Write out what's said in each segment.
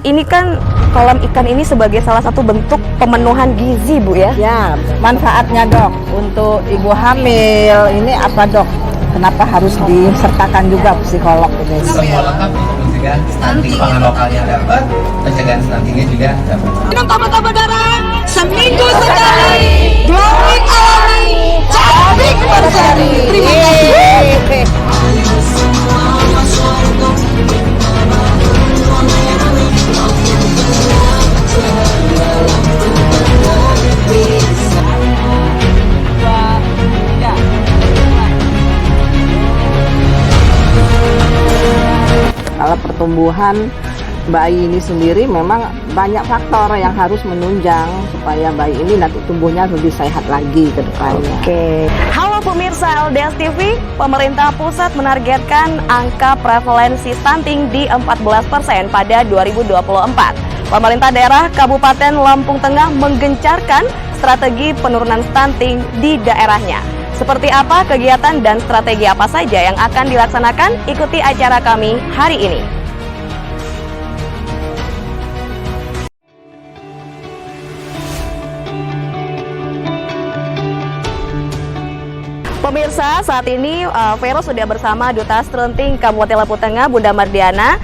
ini kan kolam ikan ini sebagai salah satu bentuk pemenuhan gizi, Bu ya? Ya, manfaatnya dok untuk ibu hamil ini apa dok? Kenapa harus disertakan juga psikolog ini? Semua lengkap untuk mencegah stunting, pangan lokalnya dapat, pencegahan stuntingnya juga dapat. Minum tambah darah seminggu sekali. Glowing alami, cantik berseri. Terima kasih. Kalau pertumbuhan bayi ini sendiri memang banyak faktor yang harus menunjang supaya bayi ini nanti tumbuhnya lebih sehat lagi ke depannya. Oke. Halo pemirsa LDS TV, pemerintah pusat menargetkan angka prevalensi stunting di 14% pada 2024. Pemerintah daerah Kabupaten Lampung Tengah menggencarkan strategi penurunan stunting di daerahnya. Seperti apa kegiatan dan strategi apa saja yang akan dilaksanakan? Ikuti acara kami hari ini. Pemirsa, saat ini Vero sudah bersama Duta Stunting Kabupaten Lampung Tengah, Bunda Mardiana.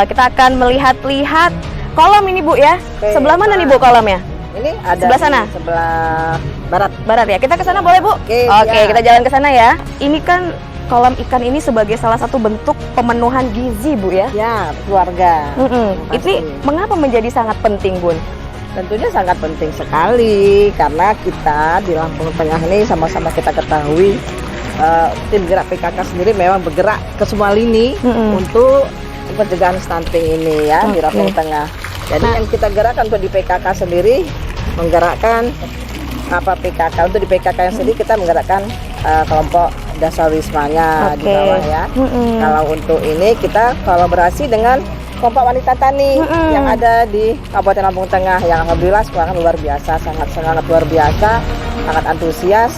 Kita akan melihat-lihat kolam ini, Bu ya. Oke, sebelah mana nih, Bu, kolamnya? Ini ada Sebelah sana? di sebelah barat. Barat ya. Kita ke sana boleh, Bu? Oke, Oke, ya. kita jalan ke sana ya. Ini kan kolam ikan ini sebagai salah satu bentuk pemenuhan gizi, Bu ya. Ya, keluarga. Ini Pasti. mengapa menjadi sangat penting, Bun? Tentunya sangat penting sekali karena kita di Lampung Tengah ini sama-sama kita ketahui tim gerak PKK sendiri memang bergerak ke semua lini untuk pencegahan stunting ini ya di Lampung Tengah. Jadi yang kita gerakkan untuk di PKK sendiri menggerakkan PKK untuk di PKK yang sendiri kita menggerakkan kelompok dasar wismanya di bawah ya. Kalau untuk ini kita kolaborasi dengan kelompok wanita tani yang ada di Kabupaten Lampung Tengah yang alhamdulillah sekarang luar biasa, sangat luar biasa, sangat antusias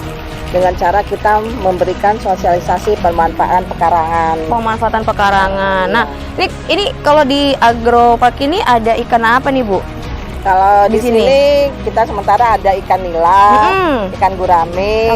dengan cara kita memberikan sosialisasi pemanfaatan pekarangan. Pemanfaatan pekarangan. Nah, ini kalau di agropark ini ada ikan apa nih, Bu? Kalau Di di sini kita sementara ada ikan nila, ikan gurame,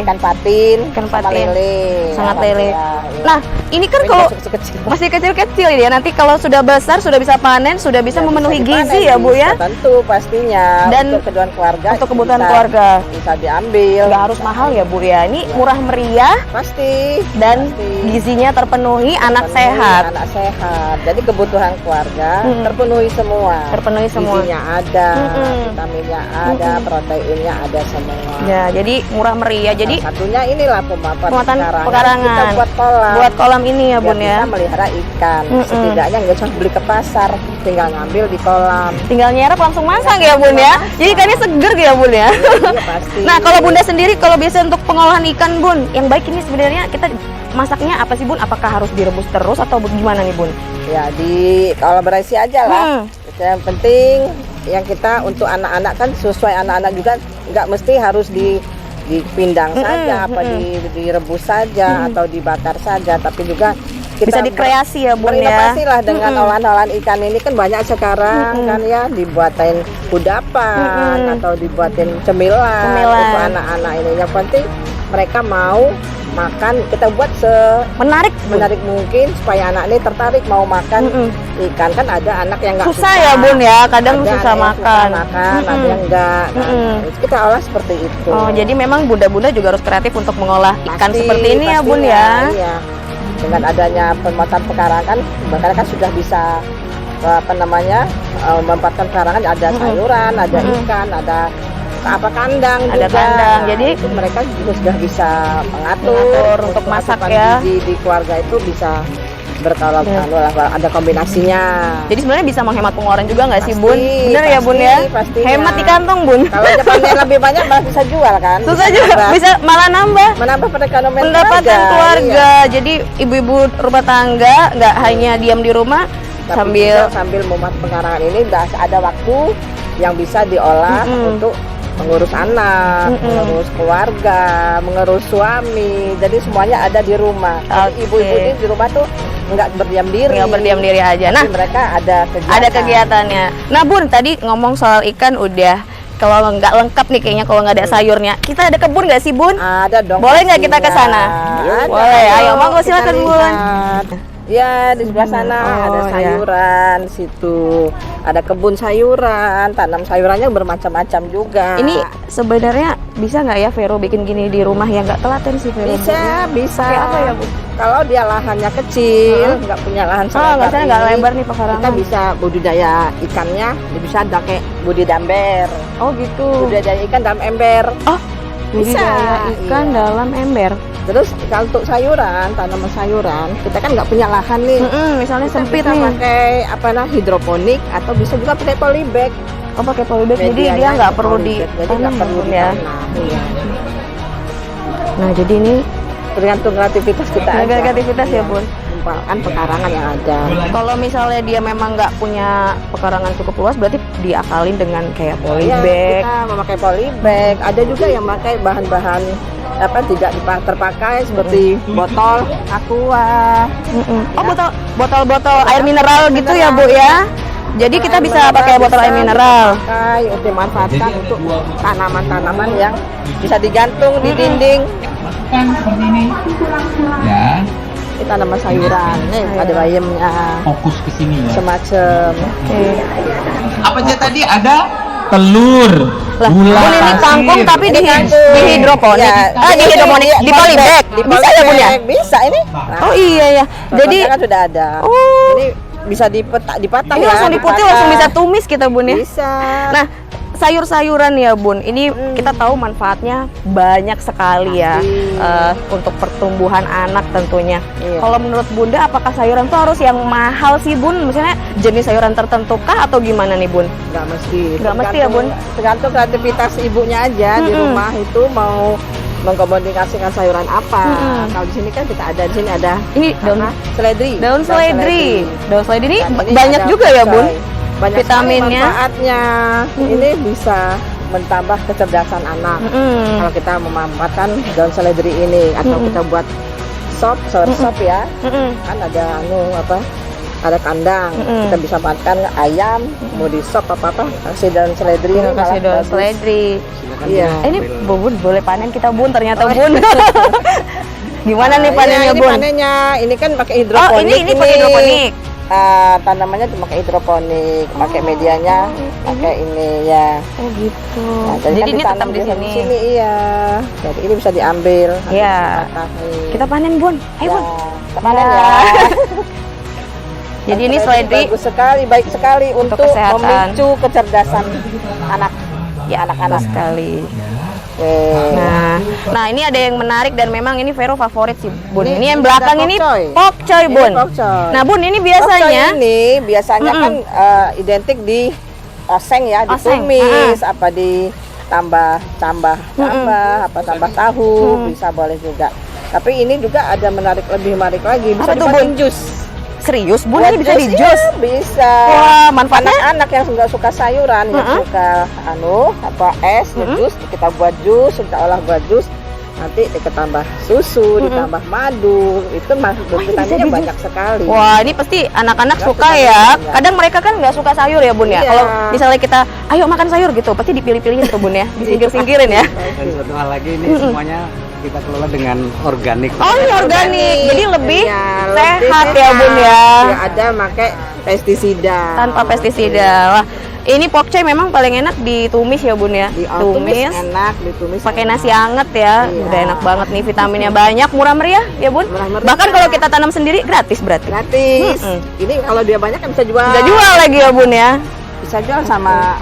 ikan patin, Ikan sama patin. lele. Sangat lele. Alhamdulillah, iya. Nah, ini kan Ini kalau kecil-kecil. masih kecil-kecil ya, nanti kalau sudah besar, sudah bisa panen, sudah bisa Ya, memenuhi bisa gizi dipanen, ya, Bu ya? bisa, tentu pastinya. Dan untuk kebutuhan keluarga. untuk kebutuhan bisa- keluarga. Bisa diambil. Nggak harus mahal ya, Bu ya? Ini murah meriah Pasti. dan pasti. gizinya terpenuhi, anak Terpenuhi, sehat. Anak sehat. Jadi kebutuhan keluarga terpenuhi semua. Terpenuhi semua. Gizinya ada, vitaminnya ada, proteinnya ada semua. Ya, jadi murah meriah. Jadi Salah satunya inilah pemanfaatan pemanfaatan pekarangan. Kita buat kolam. buat kolam ini ya, Bun Biar ya. bisa melihara ikan. Setidaknya nggak usah beli ke pasar, tinggal ngambil di kolam. Tinggal nyerap langsung masak ya, Bun ya. Jadi ikannya seger ya, Bun ya. Iya pasti. Nah, kalau Bunda sendiri kalau biasa untuk pengolahan ikan, Bun, yang baik ini sebenarnya kita masaknya apa sih, Bun? Apakah harus direbus terus atau gimana nih, Bun? Ya di kolaborasi aja lah. Yang penting yang kita untuk anak-anak kan sesuai anak-anak juga, nggak mesti harus dipindang saja, direbus saja atau dibakar saja, tapi juga Bisa kita dikreasi ya, Bun ya. berinovasi lah dengan olahan-olahan ikan ini kan banyak sekarang kan ya, dibuatin kudapan atau dibuatin cemilan untuk anak-anak ini. Yang penting mereka mau makan, kita buat Menarik mungkin supaya anak ini tertarik mau makan ikan. Kan ada anak yang nggak susah ya, Bun ya. Kadang ada susah yang makan. ada yang enggak. Kita olah seperti itu. Oh, jadi memang bunda-bunda juga harus kreatif untuk mengolah ikan Pasti, seperti ini ya, Bun pastinya, ya. Iya. Dengan adanya pemanfaatan pekarangan, bahkan kan sudah bisa memanfaatkan pekarangan, ada sayuran, ada ikan, ada kandang Ada juga. kandang, jadi itu mereka juga sudah bisa mengatur untuk masak asupan ya. gizi di keluarga itu bisa ada kombinasinya. Jadi sebenarnya bisa menghemat pengeluaran juga nggak sih, Pasti, Bun? Bener ya, Bun ya? pastinya. Hemat di kantong, Bun. Kalau panen lebih banyak malah bisa jual kan. Susah juga, bisa malah nambah menambah perekonomian pendapatan keluarga. Iya. Jadi ibu-ibu rumah tangga nggak hanya diam di rumah Tapi sambil memanfaatkan pekarangan ini udah ada waktu yang bisa diolah untuk mengurus anak, mengurus keluarga, mengurus suami. Jadi semuanya ada di rumah. Jadi ibu-ibu ini di rumah tuh nggak berdiam diri. Nggak berdiam diri aja. Tapi Nah, mereka ada kegiatan. ada kegiatannya. Nah Bun, tadi ngomong soal ikan udah. Kalau nggak lengkap nih kayaknya kalau nggak ada sayurnya. Kita ada kebun nggak sih Bun? Ada dong. Boleh nggak kita ke sana? Ada. Boleh, ayo monggo Kita silakan Bun. lihat. Ya di sebelah sana ada Oh, sayuran, di situ ada kebun sayuran, tanam sayurannya bermacam-macam juga. Ini sebenarnya bisa nggak ya Vero bikin gini di rumah ya, nggak telaten sih Vero? bisa. Pakai apa ya Bu? Kalau dia lahannya kecil, nggak punya lahan Nggak saya nggak ini, lebar nih pekarangan. kita bisa budidaya ikannya, bisa pakai budidaya ember. Oh gitu. Budidaya ikan dalam ember. Oh, budidaya ikan iya. dalam ember. Terus kalau untuk sayuran, tanaman sayuran, kita kan nggak punya lahan nih. Misalnya Kita sempit bisa nih. pakai hidroponik atau bisa juga pakai polybag. Oh pakai polybag, jadi Medianya dia nggak pakai perlu polybag, jadi nggak perlu ya. ditanam. Iya. Nah jadi ini Tergantung kreativitas kita aja. kreativitas ya Bun. Kembangkan pekarangan yang ada. Kalau misalnya dia memang nggak punya pekarangan cukup luas, berarti diakalin dengan kayak Iya, polybag. kita memakai polybag. Ada juga yang memakai bahan-bahan apa tidak terpakai seperti botol aqua. Oh botol air mineral gitu ya Bu ya. Jadi kita bisa pakai botol air mineral. Pakai untuk dimanfaatkan untuk tanaman-tanaman yang bisa digantung di dinding. Kan seperti ini. Ya, Kita tanaman sayuran. Nih ada bayamnya. fokus ke sini ya. Semacam. Apa aja tadi ada telur, Lah, gula Bun ini kangkung pasir. tapi di kangkung. hidroponik. Ya, Di hidroponik, di polybag. Bisa ya Bun ya? Bisa ini. Nah, Oh iya ya. Jadi kan sudah ada. Oh. Ini bisa dipatah ini ya. langsung diputih, langsung bisa tumis kita Bun ya. Bisa. Nah, sayur-sayuran ya Bun, ini kita tahu manfaatnya banyak sekali ya untuk pertumbuhan anak tentunya. Iya. Kalau menurut Bunda, apakah sayuran tuh harus yang mahal sih Bun? Misalnya jenis sayuran tertentu kah atau gimana nih Bun? Nggak mesti. Nggak mesti ya, Bun? Tergantung kreativitas ibunya aja di rumah itu mau mengkomunikasikan sayuran apa. Kalau di sini kan kita ada di sini ada Ini daun seledri. daun seledri. Daun seledri ini Dan ini banyak ada juga ya Bun? pecai. Banyak Vitaminnya. sekali manfaatnya. Ini bisa menambah kecerdasan anak. Kalau kita memanfaatkan daun seledri ini atau kita buat sop ya, kan ada ada kandang, kita bisa makan ayam, mau di sop apa kasih daun seledri ini Kasih malah daun bagus. seledri. Iya. Ini Bun boleh panen kita Bun, ternyata Bun. Gimana nih panennya ini Bun? panennya ini kan pakai Oh hidroponik. ini pakai hidroponik. Tanamannya cuma pakai hidroponik, pakai medianya, pakai ini ya. Oh gitu. Nah, Jadi kan ini ditanam tetap di sini. iya. Jadi ini bisa diambil. nanti Iya. dipatah nih. Kita panen Bun. Ayo Bun. Kita panen Ya. ya. Jadi ini Dan seledri bagus sekali, baik sekali untuk kesehatan. memicu kecerdasan anak. ya anak-anak sekali. Oke. Nah ini ada yang menarik dan memang ini Vero favorit sih Bun. Ini Ini yang ada belakang ini pokcoy. pokcoy Ini Bun. pokcoy. Nah Bun ini Biasanya biasanya kan identik di oseng ya, Oseng, ditumis, apa tambah tahu, bisa boleh juga. Tapi ini juga ada lebih menarik lagi, bisa Apa tuh, dibuatin Bun? jus. serius Bun Buat ini bisa di jus, jus. iya, bisa. Wah manfaatnya. Anak-anak yang nggak suka sayuran, yang suka es, jus, kita buat jus, kita olah buat jus. Nanti kita tambah susu, ditambah madu, itu vitaminnya di jus. banyak sekali. Wah ini pasti anak-anak Ya, suka vitamin ya. banyak. Kadang mereka kan nggak suka sayur ya Bun ya. Iya. Kalau misalnya kita ayo makan sayur gitu, pasti dipilih-pilihin tuh Bun ya, disingkir-singkirin ya. Dan satu hal lagi ini semuanya kita kelola dengan organik. Oh ini organik, jadi lebih Iya, sehat lebih ya Bun ya. Nggak ada pakai pestisida. Tanpa pestisida. Wah ini pokcoy memang paling enak ditumis ya Bun ya. Tumis enak, ditumis pakai enak. nasi anget ya. Iya. Udah enak banget nih, vitaminnya banyak, murah meriah ya Bun. Murah meriah. Bahkan kalau kita tanam sendiri gratis berarti. Gratis. Ini kalau dia banyak kan bisa jual. Udah jual lagi ya Bun ya. Bisa jual sama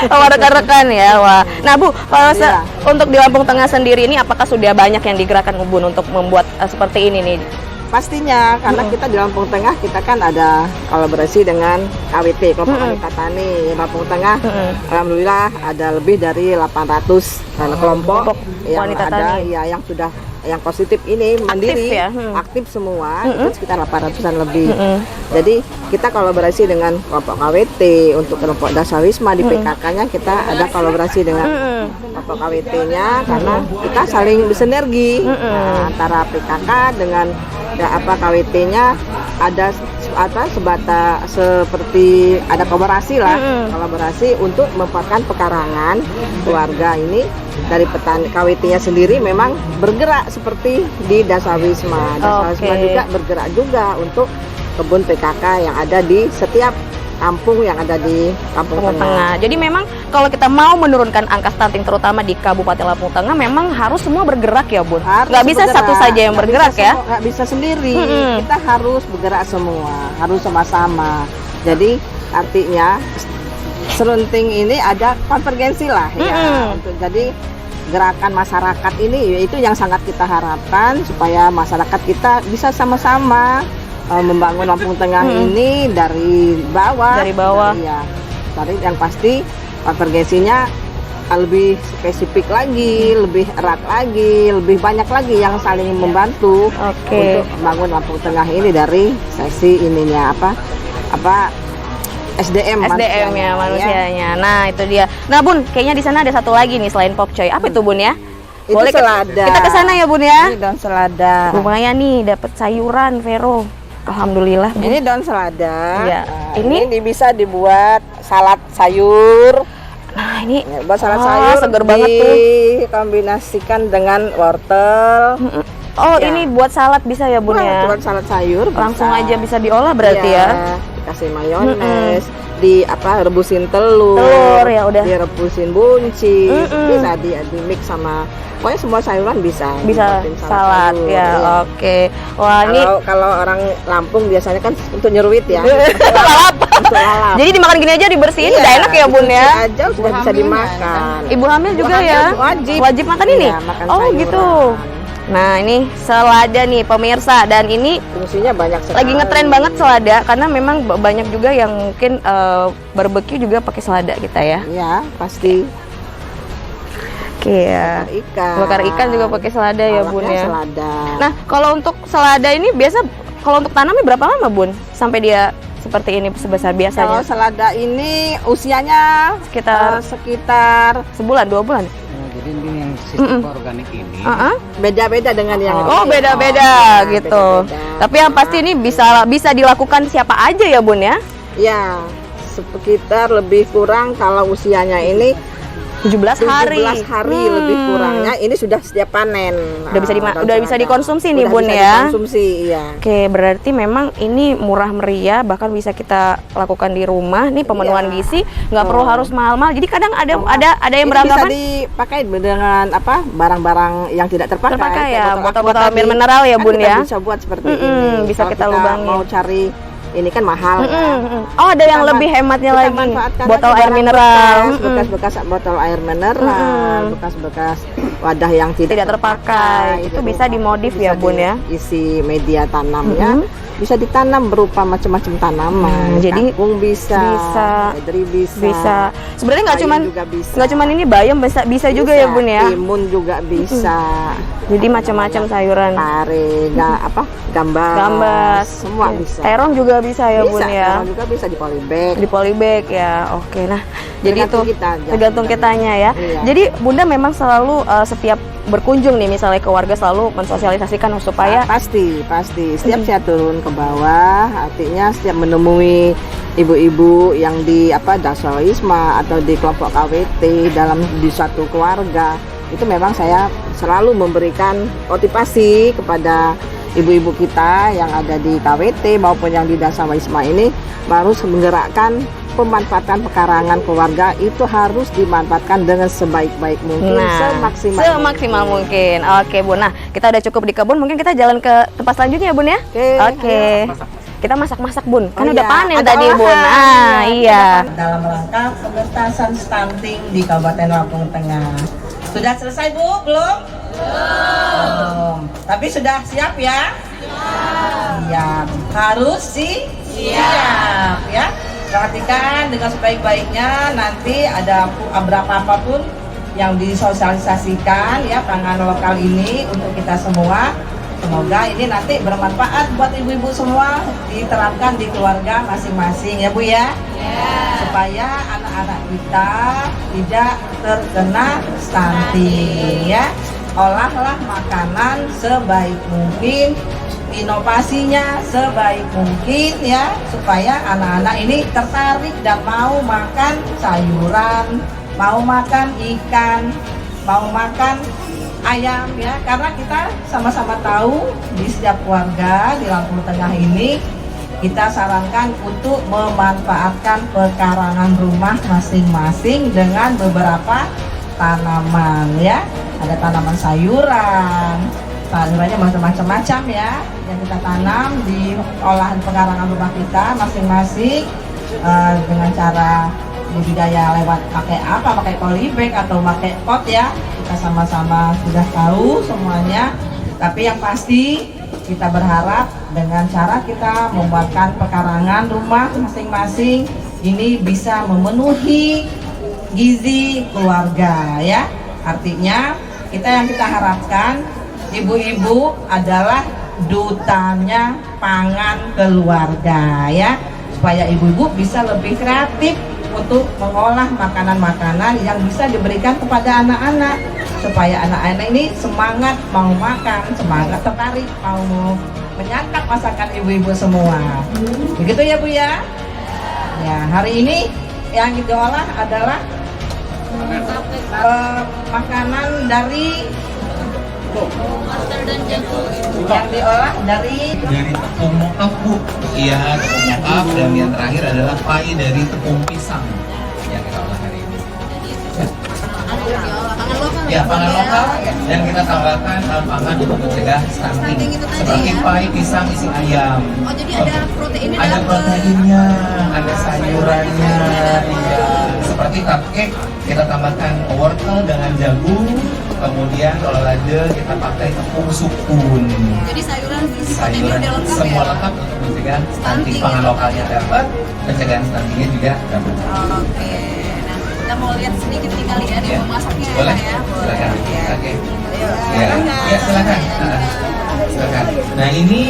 Sama rekan-rekan ya. Wah. Nah Bu, kalau Iya. untuk di Lampung Tengah sendiri ini apakah sudah banyak yang digerakkan Bun untuk membuat seperti ini nih? Pastinya, karena kita di Lampung Tengah kita kan ada kolaborasi dengan KWT, Kelompok Wanita Tani Lampung Tengah. Alhamdulillah ada lebih dari 800 kelompok yang wanita ada tani. ya yang sudah yang positif ini mandiri ya? aktif semua itu sekitar 800-an lebih. Jadi kita kolaborasi dengan kelompok KWT untuk kelompok Dasawisma di PKK-nya kita ada kolaborasi dengan kelompok KWT-nya karena kita saling bersinergi antara PKK dengan KWT-nya ada seperti ada kolaborasi lah, kolaborasi untuk memanfaatkan pekarangan keluarga ini dari petani. KWT-nya sendiri memang bergerak seperti di Dasawisma. Dasawisma juga bergerak juga untuk kebun PKK yang ada di setiap kampung yang ada di Kampung Tengah. Jadi memang kalau kita mau menurunkan angka stunting terutama di Kabupaten Lampung Tengah memang harus semua bergerak ya Bun. Nggak bisa satu saja yang bergerak ya. Nggak bisa sendiri. Kita harus bergerak semua, harus sama-sama. Jadi artinya serunting ini ada konvergensi lah ya. Jadi gerakan masyarakat ini itu yang sangat kita harapkan supaya masyarakat kita bisa sama-sama membangun Lampung Tengah ini dari bawah. Dari yang pasti konvergensinya lebih spesifik lagi, lebih erat lagi, lebih banyak lagi yang saling membantu untuk membangun Lampung Tengah ini dari sesi ininya SDM ya manusianya. Nah itu dia. Nah Bun, kayaknya di sana ada satu lagi nih selain pokcoy. Apa itu Bun ya? Boleh selada. Kita ke sana ya Bun ya. Ini daun selada. Lumayan nih dapat sayuran Vero. Alhamdulillah. Ini daun selada. Ya. Nah, ini bisa dibuat salad sayur. Nah ini buat salad sayur seger banget tuh. Dikombinasikan dengan wortel. Ini buat salad bisa ya Bun ya. Buat salad sayur. Langsung aja bisa diolah berarti ya. Dikasih mayones, rebusin telur ya udah. Direbusin buncis, bisa di mix sama pokoknya semua sayuran bisa salad ya. Oke. Wah, kalau orang Lampung biasanya kan untuk nyeruit ya. Lalap. Jadi dimakan gini aja dibersihin udah enak ya Bun ya. Aja sudah bisa dimakan. Ibu hamil juga ya. Wajib makan ini. Makan sayuran. Gitu. Nah ini selada nih pemirsa, dan ini fungsinya banyak sekali. Lagi ngetren banget selada karena memang banyak juga yang mungkin barbeque juga pakai selada kita ya. Iya pasti. Ya. Bakar ikan juga pakai selada ya Bun ya. Selada. Nah kalau untuk selada ini biasa kalau untuk tanamnya berapa lama Bun sampai dia seperti ini sebesar biasanya? Kalau selada ini usianya sekitar sebulan 2 bulan. Jadi ini yang sistem organik ini beda-beda dengan yang beda-beda gitu. Tapi yang pasti ini bisa dilakukan siapa aja ya Bun ya? Ya, sekitar lebih kurang kalau usianya ini 17 hari lebih kurangnya ini sudah siap panen. Udah bisa dikonsumsi nih Bun ya. Dikonsumsi, iya. Oke, berarti memang ini murah meriah, bahkan bisa kita lakukan di rumah nih pemenuhan gizi, nggak perlu harus mahal-mahal. Jadi kadang ada yang beranggapan bisa dipakai dengan barang-barang yang tidak terpakai ya, botol-botol air mineral ya Bun ya. Bisa buat seperti ini. Bisa kita lubangin. Mau cari ini kan mahal Oh ada yang lebih hematnya lagi, botol air mineral, bekas-bekas botol air mineral, bekas-bekas wadah yang tidak terpakai itu bisa dimodif ya Bun ya. Isi media tanamnya bisa ditanam berupa macam-macam tanaman. Jadi kangkung bisa. Sebenarnya nggak cuman ini bayam bisa juga ya Bun ya. Timun juga bisa. Jadi macam-macam sayuran. Pare, gambas, semua bisa. Terong juga bisa ya Bun ya. Terong juga bisa di polybag. Di polybag ya. Oke, nah jadi itu tergantung kitanya ya. Iya. Jadi Bunda memang selalu setiap berkunjung nih misalnya ke warga selalu mensosialisasikan supaya pasti setiap saya turun ke bawah, artinya setiap menemui ibu-ibu yang di Dasawisma atau di kelompok KWT di suatu keluarga, itu memang saya selalu memberikan motivasi kepada ibu-ibu kita yang ada di KWT maupun yang di Dasawisma ini harus menggerakkan pemanfaatan pekarangan keluarga itu harus dimanfaatkan dengan sebaik-baik mungkin, semaksimal mungkin. Oke Bun, nah kita udah cukup di kebun, mungkin kita jalan ke tempat selanjutnya ya Bun ya. Oke. Kita masak-masak Bun, kan udah panen tadi Bun. Iya. Dalam rangka pengentasan stunting di Kabupaten Lampung Tengah. Sudah selesai Bu? Belum? Belum. Tapi sudah siap ya? Siap. Harus siap ya. Perhatikan dengan sebaik-baiknya, nanti ada apapun yang disosialisasikan ya pangan lokal ini untuk kita semua. Semoga ini nanti bermanfaat buat ibu-ibu semua, diterapkan di keluarga masing-masing ya Bu ya. Supaya anak-anak kita tidak terkena stunting ya. Olahlah makanan sebaik mungkin inovasinya sebaik mungkin ya, supaya anak-anak ini tertarik dan mau makan sayuran, mau makan ikan, mau makan ayam ya. Karena kita sama-sama tahu di setiap keluarga di Lampung Tengah ini kita sarankan untuk memanfaatkan pekarangan rumah masing-masing dengan beberapa tanaman ya. Ada tanaman sayuran, sayurannya macam-macam ya, yang kita tanam di olahan pekarangan rumah kita masing-masing dengan cara budidaya lewat pakai apa, pakai polybag atau pakai pot ya. Kita sama-sama sudah tahu semuanya. Tapi yang pasti kita berharap dengan cara kita membuatkan pekarangan rumah masing-masing ini bisa memenuhi gizi keluarga ya. Artinya yang kita harapkan ibu-ibu adalah dutanya pangan keluarga ya, supaya ibu-ibu bisa lebih kreatif untuk mengolah makanan-makanan yang bisa diberikan kepada anak-anak, supaya anak-anak ini semangat mau makan, semangat tertarik mau menyantap masakan ibu-ibu semua. Begitu ya Bu ya. Ya, hari ini yang kita olah adalah makanan dari yang diolah dari tepung mokaf Bu. Iya, tepung mokaf, dan yang terakhir adalah pai dari tepung pisang yang kita olah hari ini. Ya, pangan lokal, dan kita tambahkan pangan untuk mencegah stunting seperti pai pisang isi ayam. Oh, jadi ada proteinnya? Ada proteinnya, ada sayurannya, iya. Seperti cupcake kita tambahkan wortel dengan jagung. Kemudian kalau lada kita pakai tepung sukun. Jadi sayuran Sayuran udah lengkap semua ya? lengkap untuk mencegah stunting. Stunting. Pangan lokalnya dapat, pencegahan stuntingnya juga dapat. Oke, nah kita mau lihat sedikit nih kali ya di Ya. masaknya Boleh? ya. Silakan. Ya. Oke. Ayo. Ya, silakan. Silakan. Nah, ini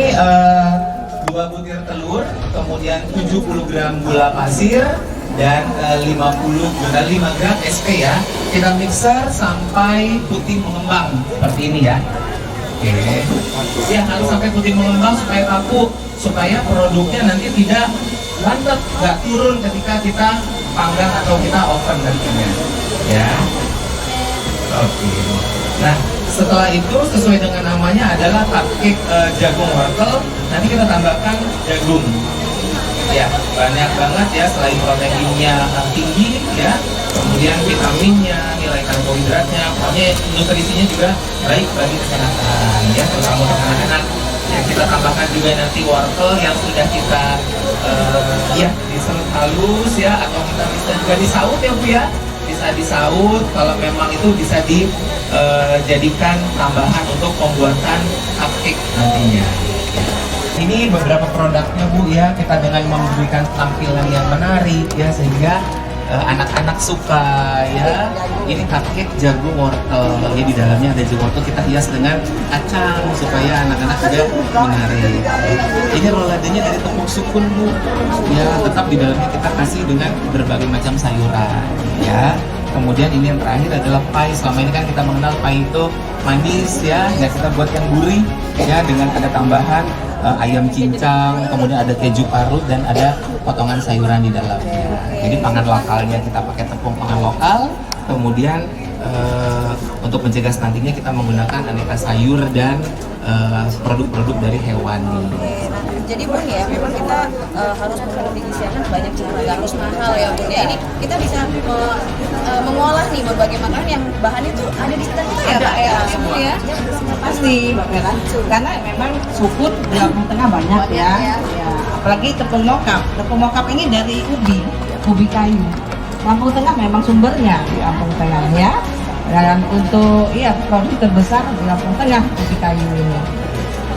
2 butir telur, kemudian 70 gram gula pasir, dan 5 gram SP ya. Kita mixer sampai putih mengembang seperti ini ya. Oke. Ya, harus sampai putih mengembang supaya kaku, supaya produknya nanti tidak lantet, nggak turun ketika kita panggang atau kita oven nantinya. Ya. Oke. Nah, setelah itu sesuai dengan namanya adalah cupcake jagung wortel. Nanti kita tambahkan jagung. Ya, banyak banget ya, selain proteinnya tinggi ya, kemudian vitaminnya, nilai karbohidratnya, pokoknya nutrisinya juga baik bagi kesehatan ya, terutama untuk anak-anak. Ya, kita tambahkan juga nanti wortel yang sudah kita ya diserut halus ya, atau kita bisa juga disaut ya Bu ya, bisa disaut kalau memang itu bisa dijadikan tambahan untuk pembuatan cupcake nantinya. Ini beberapa produknya Bu ya, kita dengan memberikan tampilan yang menarik ya, sehingga anak-anak suka ya. Ini cupcake jagung wortel, ya di dalamnya ada jagung wortel, kita hias dengan kacang supaya anak-anak juga menarik. Ini roladenya dari tepung sukun Bu ya, tetap di dalamnya kita kasih dengan berbagai macam sayuran ya. Kemudian ini yang terakhir adalah pai. Selama ini kan kita mengenal pai itu manis ya, kita buat yang gurih ya, dengan ada tambahan ayam cincang, kemudian ada keju parut, dan ada potongan sayuran di dalamnya. Jadi pangan lokalnya kita pakai tepung pangan lokal, kemudian untuk mencegah stuntingnya kita menggunakan aneka sayur dan produk-produk dari hewani. Jadi Bun ya, memang kita harus memenuhi gizi anak banyak cara, nggak harus mahal ya Bun ya. Ini kita bisa mengolah nih berbagai makanan yang bahannya tuh ada di sekitar kita ya Pak ya, Bun ya. pasti Mbak Meran, karena memang sukun di Lampung Tengah banyak ya. Ya, apalagi tepung mokap. Tepung mokap ini dari ubi kayu. Lampung Tengah memang sumbernya di Lampung Tengah ya. Dan untuk produk terbesar di Lampung Tengah ubi kayu ini.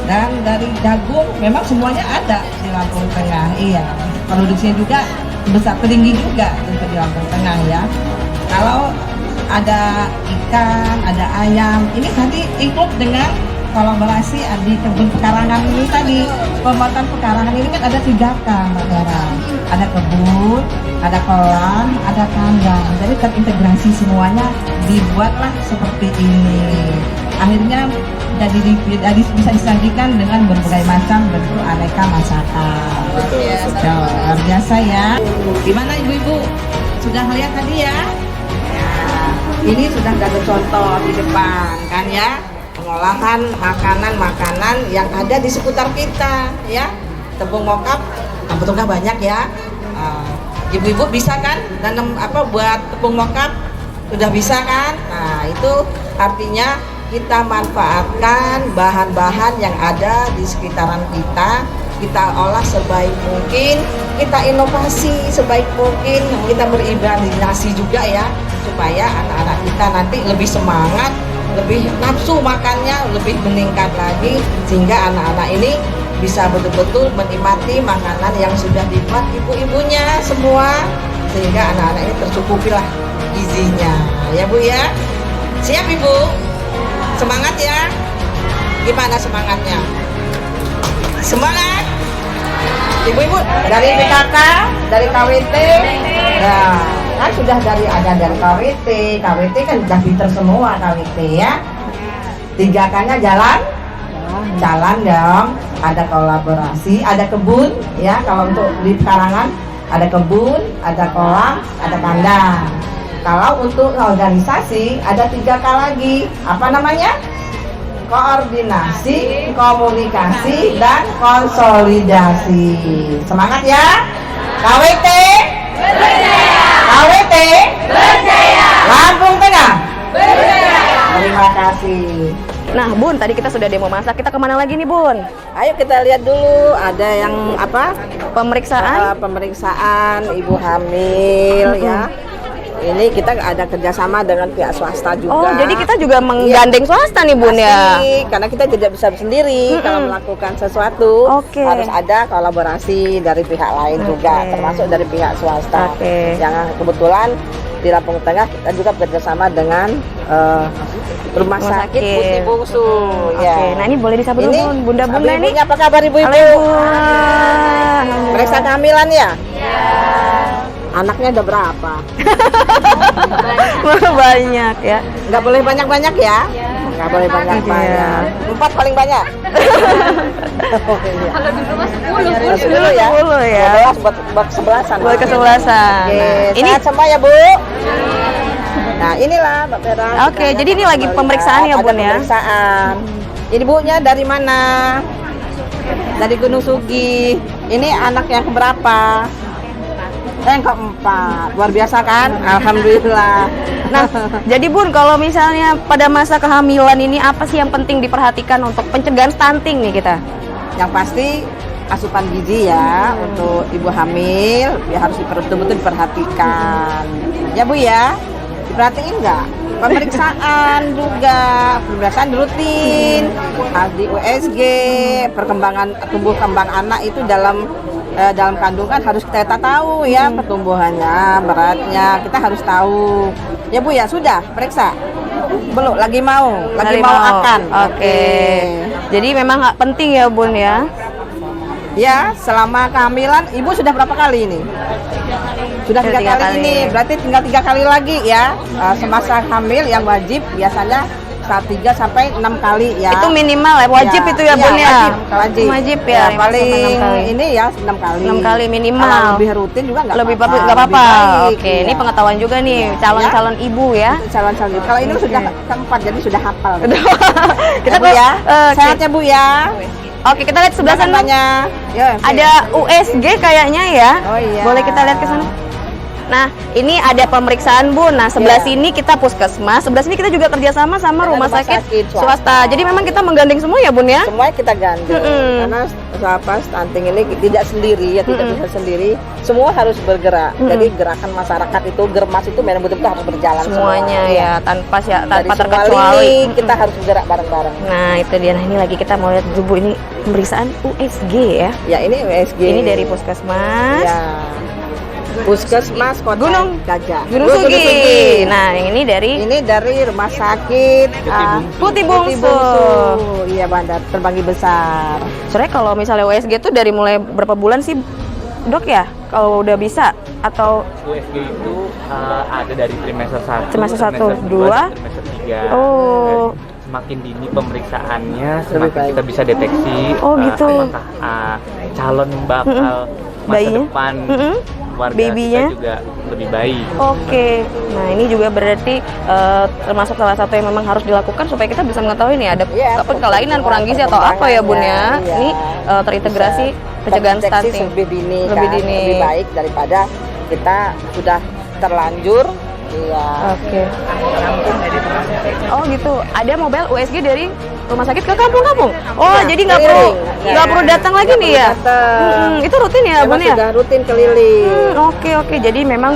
Dan dari jagung memang semuanya ada di Lampung Tengah. Iya, produksinya juga besar, tinggi juga untuk di Lampung Tengah ya. Kalau ada ikan, ada ayam, ini tadi include dengan kolaborasi di kebun pekarangan ini tadi. Pembuatan pekarangan ini kan ada 3K Mbak Dara. Ada kebun, ada kolam, ada kandang. Jadi terintegrasi semuanya, dibuatlah seperti ini. akhirnya bisa disajikan dengan berbagai macam bentuk aneka masakan. Luar biasa ya. Gimana ibu-ibu? Sudah lihat tadi ya? Ya, ini sudah ada contoh di depan kan ya, pengolahan makanan-makanan yang ada di seputar kita ya. Tepung mokap, betulkah banyak ya? Ibu-ibu bisa kan nanam buat tepung mokap? Sudah bisa kan? Nah itu artinya kita manfaatkan bahan-bahan yang ada di sekitaran kita olah sebaik mungkin, kita inovasi sebaik mungkin, kita berimajinasi juga ya, supaya anak-anak kita nanti lebih semangat, lebih nafsu makannya, lebih meningkat lagi, sehingga anak-anak ini bisa betul-betul menikmati makanan yang sudah dibuat ibu-ibunya semua, sehingga anak-anak ini tercukupi lah gizinya ya Bu ya. Siap Ibu? Semangat ya. Gimana semangatnya? Semangat ibu-ibu dari PKK, dari KWT ya kan sudah ada dari KWT kan sudah pinter semua KWT ya. 3K-nya jalan dong, ada kolaborasi, ada kebun ya. Kalau untuk di karangan ada kebun, ada kolam, ada kandang. Kalau untuk organisasi ada 3K lagi, apa namanya? Koordinasi, komunikasi, dan konsolidasi. Semangat ya, KWT berjaya, KWT berjaya, Lampung Tengah berjaya. Terima kasih. Nah Bun, tadi kita sudah demo masak, kita kemana lagi nih Bun? Ayo kita lihat dulu, ada yang Pemeriksaan? Pemeriksaan ibu hamil ya. Ini kita ada kerjasama dengan pihak swasta juga. Oh, jadi kita juga menggandeng swasta nih Bun ya? Pasti, karena kita tidak bisa sendiri kalau melakukan sesuatu. Oke. Harus ada kolaborasi dari pihak lain juga, termasuk dari pihak swasta. Oke. Yang kebetulan di Lampung Tengah kita juga bekerjasama dengan Rumah Sakit Putih Bungsu. Oke, nah ini boleh disapa dulu Bun, bunda-bunda nih. Ibu-ibunya apa kabar ibu-ibu? Halo Ibu. Periksa kehamilan ya? Anaknya udah berapa? Banyak ya. Nggak boleh banyak-banyak ya? Nggak boleh banyak-banyak. 4 paling banyak. Kalau dulu mas 10 10 ya? 10 ya. 12 buat kesebelasan. Buat kesebelasan. Oke, Nah, ini sehat semua ya Bu? Nah inilah Mbak Vera. Oke, jadi ini lagi pemeriksaan ya, Bun, ya? Pemeriksaan. Ini Bunya dari mana? Dari Gunung Sugi. Ini anak yang keberapa? Yang keempat. Luar biasa kan? Alhamdulillah. Nah, jadi Bun, kalau misalnya pada masa kehamilan ini apa sih yang penting diperhatikan untuk pencegahan stunting nih kita? Yang pasti asupan gizi ya untuk ibu hamil ya harus betul-betul diperhatikan. Ya Bu ya, diperhatiin nggak? Pemeriksaan juga, pemeriksaan rutin, di USG, perkembangan tumbuh kembang anak itu dalam kandungan harus kita tahu ya, pertumbuhannya, beratnya kita harus tahu. Ya Bu ya, sudah periksa? Belum, lagi mau akan. Oke. Jadi memang penting ya Bun ya. Ya, selama kehamilan ibu sudah berapa kali ini? Sudah 3 kali ini, berarti tinggal 3 kali lagi ya. Semasa hamil yang wajib biasanya 3 sampai 6 kali ya. Itu minimal ya, wajib ya, itu ya Bun ya. Wajib ya. Paling ini ya 6 kali. 6 kali minimal. Kalau lebih rutin juga nggak apa-apa. Apa-apa. Oke, ya. Ini pengetahuan juga nih calon-calon ibu ya. Calon-calon. Kalau ini sudah keempat jadi sudah hafal. Kita Bu ya. Oke. Sehat ya Bu ya. Oke, kita lihat sebelah sana. Ya, ada USG kayaknya ya. Oh iya. Boleh kita lihat ke sana? Nah, ini ada pemeriksaan Bun. Nah, sebelah sini kita puskesmas, sebelah sini kita juga kerjasama sama rumah sakit swasta. Jadi memang kita menggandeng semua ya Bun ya? Semuanya kita gandeng. Karena stunting ini tidak sendiri ya, tidak bisa sendiri. Semua harus bergerak. Jadi gerakan masyarakat itu, germas itu memang betul-betul harus berjalan semuanya semua. ya, tanpa Dari terkecuali. Kita harus bergerak bareng-bareng. Nah, itu dia. Nah, ini lagi kita mau lihat Bu, ini pemeriksaan USG ya. Ya, ini USG. Ini dari puskesmas. Ya. Puskesmas Kota Gunung Gajah. Gunung Sugi. Nah, yang ini dari Rumah Sakit Putih Bungsu. Iya, Bandar Terbanggi Besar. Soalnya kalau misalnya USG itu dari mulai berapa bulan sih, Dok ya? Kalau udah bisa atau USG itu ada dari trimester 1, Trimester 1, 2, trimester 3. Oh. semakin dini pemeriksaannya, semakin baik. kita bisa deteksi Oh, gitu. apakah calon bakal masa Bayinya? depan warga Babynya? kita juga lebih baik. Oke, nah ini juga berarti termasuk salah satu yang memang harus dilakukan supaya kita bisa mengetahui nih ada Iya, kelainan kurang gizi atau apa ya Bun ya. Iya. Ini terintegrasi pencegahan Terdeteksi stunting. lebih dini, Lebih kan? dini. Lebih baik daripada kita sudah terlanjur. Iya. Oke. Oh gitu. Ada mobile USG dari rumah sakit ke kampung-kampung. Oh, Iya, jadi nggak perlu keliling. perlu datang lagi Nggak nih perlu ya. datang. Itu rutin ya, Memang Bun ya? sudah rutin keliling. Oke. Jadi memang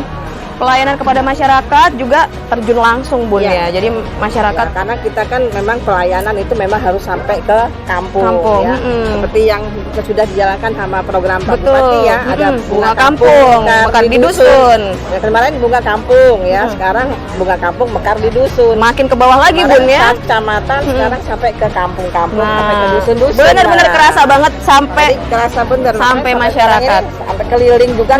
pelayanan kepada masyarakat juga terjun langsung Bun Iya. ya. Jadi masyarakat Ya, karena kita kan memang pelayanan itu memang harus sampai ke kampung, Kampung, ya. Seperti yang sudah dijalankan sama program Pak Betul. Bupati ya, ada Bunga kampung, mekar di dusun. Ya, kemarin bunga kampung ya, sekarang bunga kampung mekar di dusun. Makin ke bawah lagi Kemarin Bun ya. Kecamatan sekarang sampai ke kampung-kampung, sampai ke dusun-dusun. benar-benar Nah, kerasa banget sampai jadi kerasa bener. sampai Makanya masyarakat. ini sampai keliling juga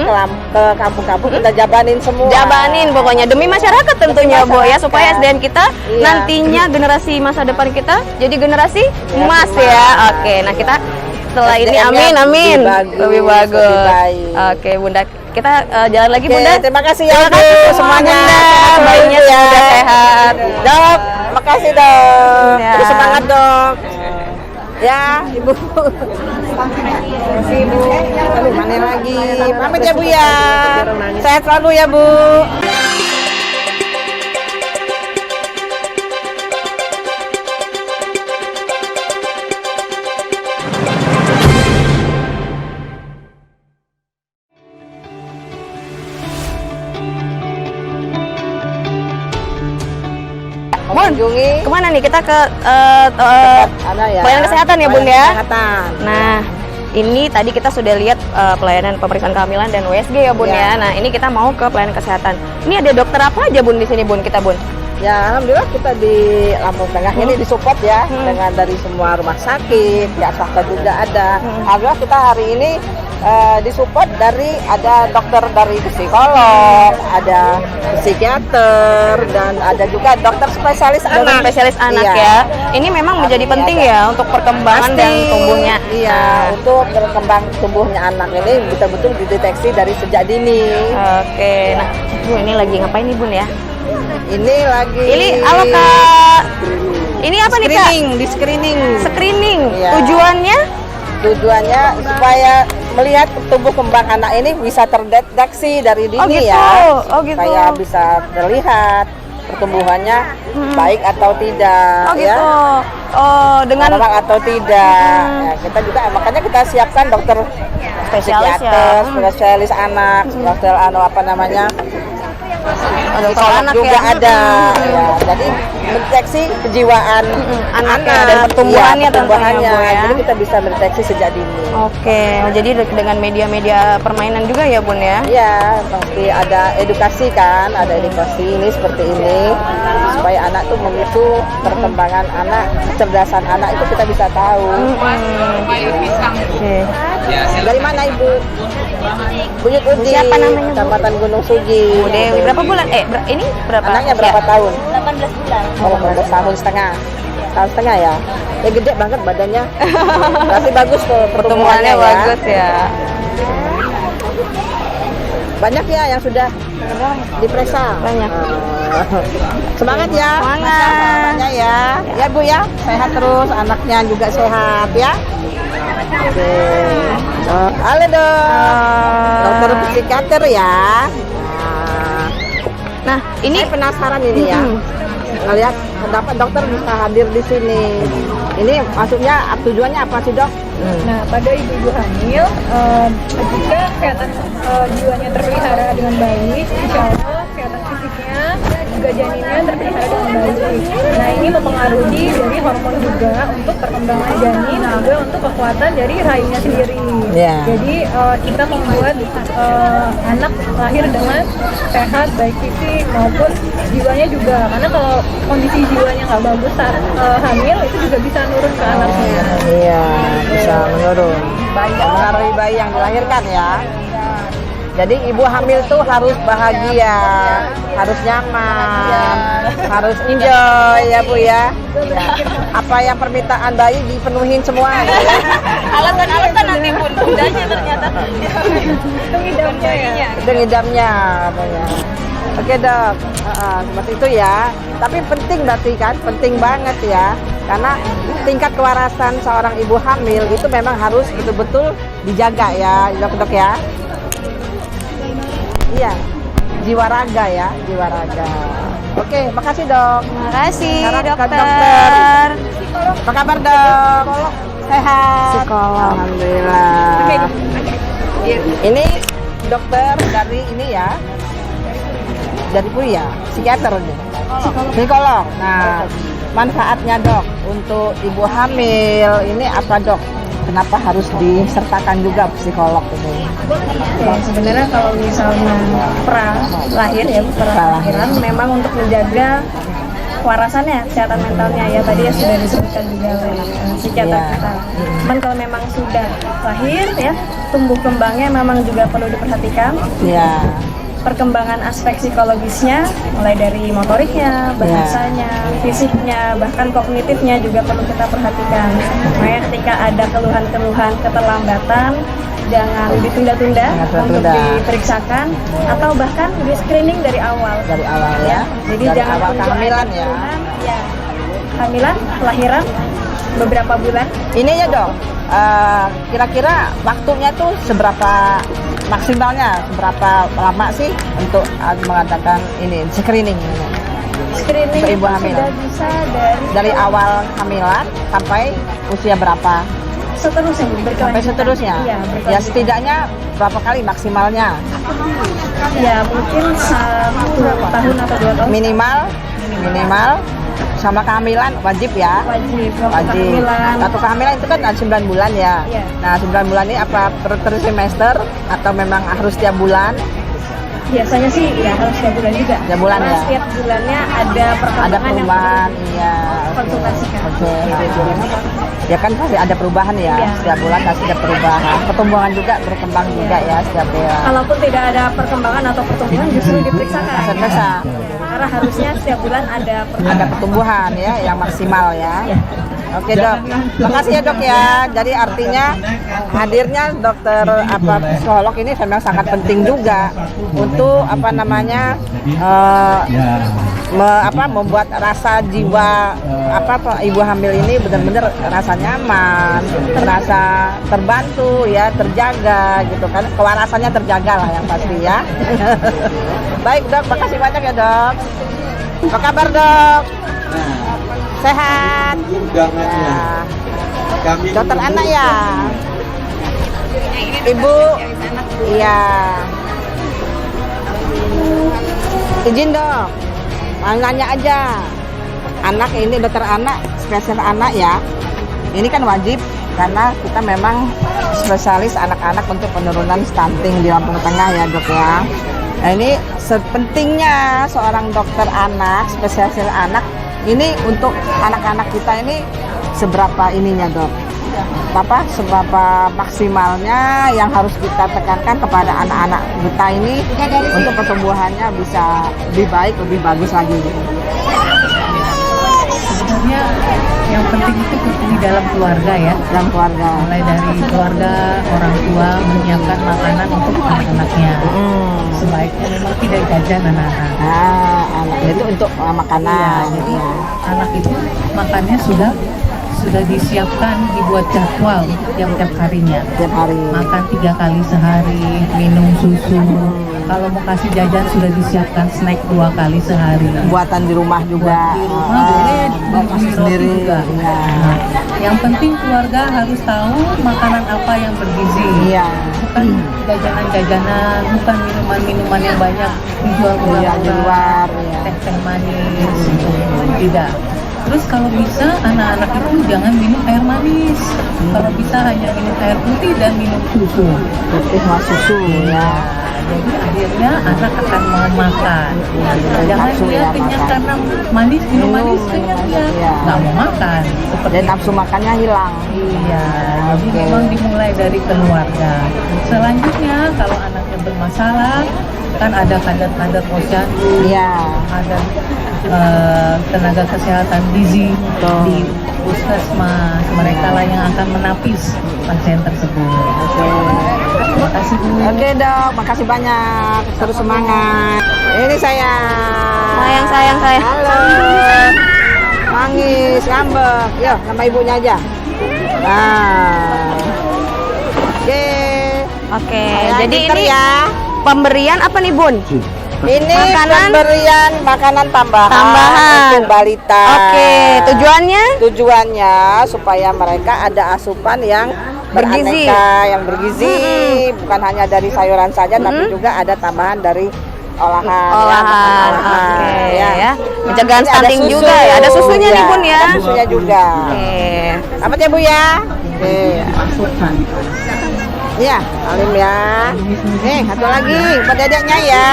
ke kampung-kampung, kita jabanin semua. jabanin pokoknya demi masyarakat tentunya Demi Bu ya, masyarakat. supaya SDN kita Iya. nantinya generasi masa depan kita jadi generasi Ya, emas emas. ya. Oke, nah kita setelah ini SDM-nya amin lebih bagus, lebih baik. Oke Bunda, kita jalan lagi Oke, Bunda. terima kasih ya Terima Bu kasih semuanya. Bunda. Bayinya Ya. sudah sehat. Dok, makasih dok. Ya. Terus semangat dok. Ya, Ibu. Terima kasih Ibu. Aduh, mana lagi? Pamit ya Bu ya. Sehat selalu ya Bu. Mengunjungi Kemana nih kita ke ada ya. pelayanan kesehatan ya, Bun, Pelayanan ya? Kesehatan. Nah, ini tadi kita sudah lihat pelayanan pemeriksaan kehamilan dan USG ya Bun Ya. ya. Nah, ini kita mau ke pelayanan kesehatan. Ini ada dokter apa aja Bun di sini Bun kita Bun? Ya, alhamdulillah kita di Lampung Tengah ini disupport ya dengan dari semua rumah sakit, ya swasta juga ada. Alhamdulillah kita hari ini disupport dari ada dokter dari psikolog, ada psikiater dan ada juga dokter spesialis Dokter anak. spesialis anak Iya. ya. Ini memang menjadi Kami penting ada. ya untuk perkembangan Pasti, dan tumbuhnya. Iya, untuk berkembang tumbuhnya anak ini betul-betul dideteksi dari sejak dini. Oke, nah Bu ini lagi ngapain nih Bun ya? Ini lagi Ini halo Kak. Ini apa nih Kak? di screening. Screening. Iya. Tujuannya supaya melihat tumbuh kembang anak ini bisa terdeteksi dari dini Oh, gitu. ya. Oh, gitu. Supaya bisa terlihat pertumbuhannya baik atau tidak Oh ya. gitu. Oh, dengan Normal atau tidak. Ya, kita juga makanya kita siapkan dokter Spesialis ya. psikiater, spesialis anak, dokter apa namanya? dokter Psikolog anak juga ya. ada. Ya, jadi mendeteksi kejiwaan Anaknya dan pertumbuhannya Iya, pertumbuhannya. tentunya, Bu, ya. Jadi kita bisa mendeteksi sejak dini. Oke, jadi dengan media-media permainan juga ya Bun ya? Iya, pasti ada edukasi kan, ada edukasi ini seperti ini supaya anak tuh memicu perkembangan anak, kecerdasan anak itu kita bisa tahu. Oke. Ya, Dari mana Ibu? Buyut Uji, Siapa namanya, Bu? Kecamatan Gunung Sugi. Bu Dewi, berapa bulan? Ini berapa? Anaknya usia? berapa tahun? 18 bulan. Oh, 18 tahun setengah. Tahun setengah ya? Ya gede banget badannya. Masih bagus tuh Pertumbuhannya ya. bagus ya. Banyak ya yang sudah diperiksa. Banyak. Semangat ya. Semangat. Anaknya ya. Ya Bu ya, sehat terus, anaknya juga sehat ya. Oke. Halo dok. Dokter psikiater ya. Nah, ini Saya penasaran ini ya. Ngelihat kenapa dokter bisa hadir di sini. Ini maksudnya tujuannya apa sih dok? Nah, pada ibu-ibu hamil, jika kesehatan jiwanya terpelihara dengan baik, insya Allah kesehatan fisiknya juga janinnya terpelihara dengan baik. Nah, ini mempengaruhi dari hormon juga untuk perkembangan janin, juga untuk kekuatan dari rahimnya sendiri. Ya. Jadi kita membuat anak lahir dengan sehat, baik fisik maupun jiwanya juga. Karena kalau kondisi jiwanya nggak bagus saat hamil, itu juga bisa nurun ke anaknya. Iya, bisa menurun. Mengaruhi bayi yang dilahirkan ya. Jadi ibu hamil tuh harus bahagia, harus nyaman, harus enjoy ya Bu ya. Apa yang permintaan bayi dipenuhin semua ya. Alasan-alasan nanti pun mudanya ternyata. Itu ngidamnya ya. Itu ngidamnya katanya. Oke dok, seperti itu ya. Tapi penting berarti kan, penting banget ya. Karena tingkat kewarasan seorang ibu hamil itu memang harus betul-betul dijaga ya dok ya. Iya, jiwa raga ya, jiwa raga. Oke, makasih dok. Terima kasih Sekarang ke dokter. Apa kabar dok? Sehat. Psikolog. Alhamdulillah. Ini dokter dari ini ya, dari kuliah, psikiater ini. Psikolog. Nah, manfaatnya dok untuk ibu hamil ini apa dok? Kenapa harus disertakan juga psikolog ini? Ya, sebenarnya kalau misalnya lahir ya, lahiran memang untuk menjaga kewarasannya, kesehatan mentalnya ya tadi ya sudah disebutkan juga oleh psikiater kita. Cuman kalau memang sudah lahir ya, tumbuh kembangnya memang juga perlu diperhatikan. Ya. Perkembangan aspek psikologisnya mulai dari motoriknya, bahasanya, fisiknya, bahkan kognitifnya juga perlu kita perhatikan. Makanya ketika ada keluhan-keluhan keterlambatan, jangan ditunda-tunda untuk diperiksakan atau bahkan di screening dari awal. Dari awal ya. Jadi dari jangan awal tunggu kehamilan ada ya. keluhan, ya. Kehamilan, kelahiran beberapa bulan. Ini ya dok, kira-kira waktunya tuh seberapa maksimalnya, seberapa lama sih untuk mengadakan ini screening ini? Screening Untuk ibu itu hamil. sudah bisa Dari awal hamilan sampai usia berapa? seterusnya berkelanjutan. Sampai seterusnya. Iya, Ya berkelanjutan. setidaknya berapa kali maksimalnya? Ya mungkin 1 tahun atau 2 tahun Minimal sama kehamilan wajib ya. wajib. Waktu Wajib. kehamilan. Satu kehamilan itu kan 9 bulan ya. Iya. Nah 9 bulan ini apa per semester atau memang harus tiap bulan? Biasanya sih ya harus tiap bulan juga. Tiap bulan Karena ya? setiap bulannya ada perkembangan Ada perubahan, yang iya. perlu konsultasikan. Oke. Ya kan pasti ada perubahan ya. Iya. Setiap bulan pasti ada perubahan. Pertumbuhan juga berkembang juga ya setiap bulan. Kalaupun tidak ada perkembangan atau pertumbuhan justru diperiksakan. Periksa. Karena harusnya setiap bulan ada perkembangan. Ada pertumbuhan ya yang maksimal ya. Oke dok, makasih ya dok ya. Jadi artinya hadirnya dokter psikolog ini memang sangat penting juga untuk membuat rasa jiwa ibu hamil ini benar-benar rasa nyaman, rasa terbantu ya, terjaga gitu kan, kewarasannya terjaga lah yang pasti ya. Baik dok, makasih banyak ya dok. Apa kabar dok? Sehat. Ya. Dokter anak ya. Ibu. Iya. Izin dong. Mau nanya aja. Anak ini dokter anak, spesialis anak ya. Ini kan wajib karena kita memang spesialis anak-anak untuk penurunan stunting di Lampung Tengah ya dok ya. Nah ini sepentingnya seorang dokter anak, spesialis anak ini untuk anak-anak kita ini seberapa ininya dok? Seberapa maksimalnya yang harus kita tekankan kepada anak-anak kita ini untuk pertumbuhannya bisa lebih baik, lebih bagus lagi gitu. Sebenarnya yang penting itu di dalam keluarga ya. Dalam keluarga. Mulai dari keluarga, orang tua menyiapkan makanan untuk anak-anaknya. Sebaiknya memang tidak jajan anak-anak. Anak itu untuk makanan. Iya, jadi anak itu makannya sudah disiapkan, dibuat jadwal tiap harinya. Tiap hari. Makan 3 kali sehari, minum susu. Kalau mau kasih jajan sudah disiapkan snack 2 kali sehari. Buatan di rumah juga. Di rumah boleh, beli roti juga. Iya. Nah, yang penting keluarga harus tahu makanan apa yang bergizi. Iya. Bukan jajanan-jajanan, bukan minuman-minuman yang banyak dijual Iya, di luar, iya. teh manis, gitu. Tidak. Terus kalau bisa anak-anak itu jangan minum air manis. Kalau bisa hanya minum air putih dan minum susu. Putih sama susu ya. Jadi akhirnya anak akan mau makan. Jangan Nafsu dia ya, kenyang makan. karena minum manis kenyang dia Iya. nggak mau makan. Dan nafsu makannya hilang. Iya, jadi Oke. memang dimulai dari keluarga. Selanjutnya kalau anaknya bermasalah masalah, kan ada kader-kader posyandu, Iya. ada tenaga kesehatan gizi di puskesmas, mereka lah yang akan menapis pasien tersebut. Terima kasih Bu. Oke dok, makasih banyak. Terus semangat. Ini saya. Sayang. Halo. Mangis, ngambek. Yo, nama ibunya aja. Nah. Oke, Saya jadi pinter ini ya. pemberian apa nih Bun? Ini Makanan? pemberian makanan Tambahan. untuk balita. Oke, tujuannya? Tujuannya supaya mereka ada asupan yang Bergizi. beraneka, yang bergizi, bukan hanya dari sayuran saja, tapi juga ada tambahan dari olahan. Olahan, makanan oke ya. ya. Pencegahan Ini stunting ada susu. juga ya. Ada susunya nih Iya, Bun ya. Ada susunya juga. Oke. Apa ya Bu ya? Oke. Iya, Alim ya. Nih, satu lagi buat dedeknya ya.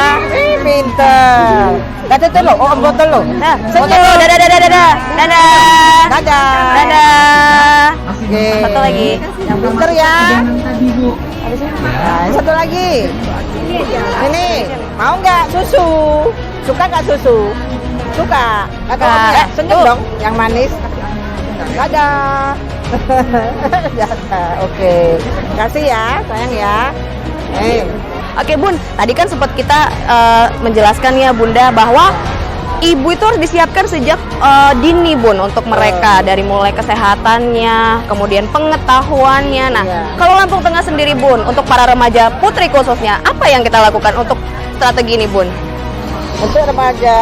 Pinter. Dadah tuh lo, oh botol lo. Nah, senyum. Dadah. Dadah. Oke. Satu lagi. Yang pinter ya. Nah, yang satu lagi. Ini, mau nggak susu? Suka nggak susu? Suka. Kakak senyum dong, yang manis. Dadah. Dadah. Oke. Kasih ya, sayang ya. Oke Bun, tadi kan sempat kita menjelaskan ya Bunda bahwa ibu itu harus disiapkan sejak dini Bun untuk mereka dari mulai kesehatannya, kemudian pengetahuannya. Nah, Iya. kalau Lampung Tengah sendiri Bun, untuk para remaja putri khususnya, apa yang kita lakukan untuk strategi ini Bun? Untuk remaja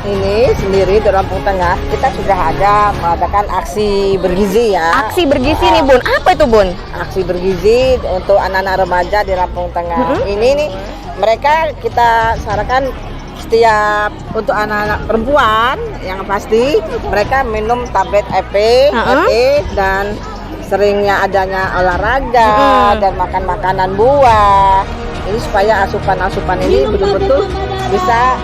ini sendiri di Lampung Tengah, kita sudah ada mengadakan aksi bergizi ya. Aksi bergizi nih Bun, apa itu Bun? Aksi bergizi untuk anak-anak remaja di Lampung Tengah. Ini nih mereka kita sarankan setiap untuk anak-anak perempuan yang pasti mereka minum tablet EP dan seringnya adanya olahraga dan makan makanan buah. Ini supaya asupan-asupan ini betul-betul bisa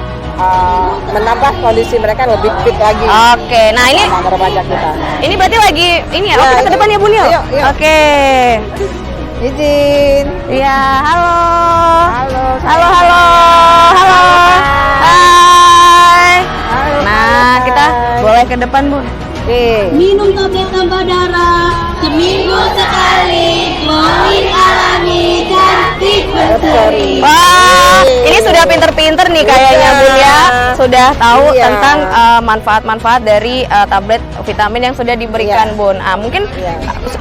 menambah kondisi mereka lebih fit lagi. Oke, nah ini anak remaja kita. ini berarti lagi ini ya, Ya, kita ke ini. depan ya Bun yuk. Yuk. Oke. Izin. Iya, halo. Halo. Halo. Hai. Nah, kita boleh ke depan, Bun. Oke. Minum tablet tambah darah seminggu sekali, glowing alami cantik berseri. Wah, ini sudah pinter-pinter nih kayaknya Bun ya. Sudah tahu Iya. tentang manfaat-manfaat dari tablet vitamin yang sudah diberikan Iya. Bun. Mungkin Iya.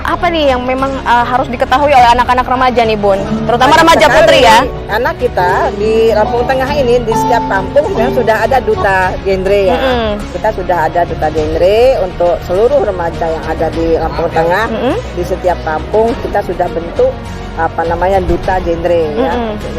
apa nih yang memang harus diketahui oleh anak-anak remaja nih Bun, terutama Banyak remaja sekali. putri ya. Anak kita di Lampung Tengah ini di setiap kampung sebenarnya sudah ada duta genre ya. Kita sudah ada duta genre untuk seluruh remaja yang ada di Lampung Tengah. Di setiap kampung kita sudah bentuk duta genre ya.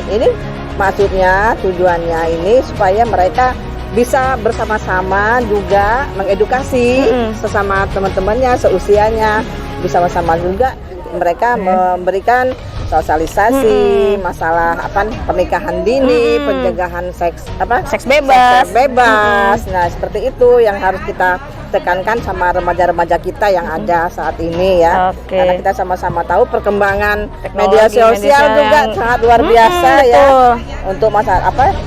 Ini maksudnya tujuannya ini supaya mereka bisa bersama-sama juga mengedukasi sesama teman-temannya seusianya, bersama-sama juga mereka memberikan sosialisasi masalah pernikahan dini, pencegahan seks bebas. bebas. Nah, seperti itu yang harus kita tekankan sama remaja-remaja kita yang ada saat ini ya. Oke. Karena kita sama-sama tahu perkembangan Teknologi, media sosial media juga yang- sangat luar biasa ya. betul. Untuk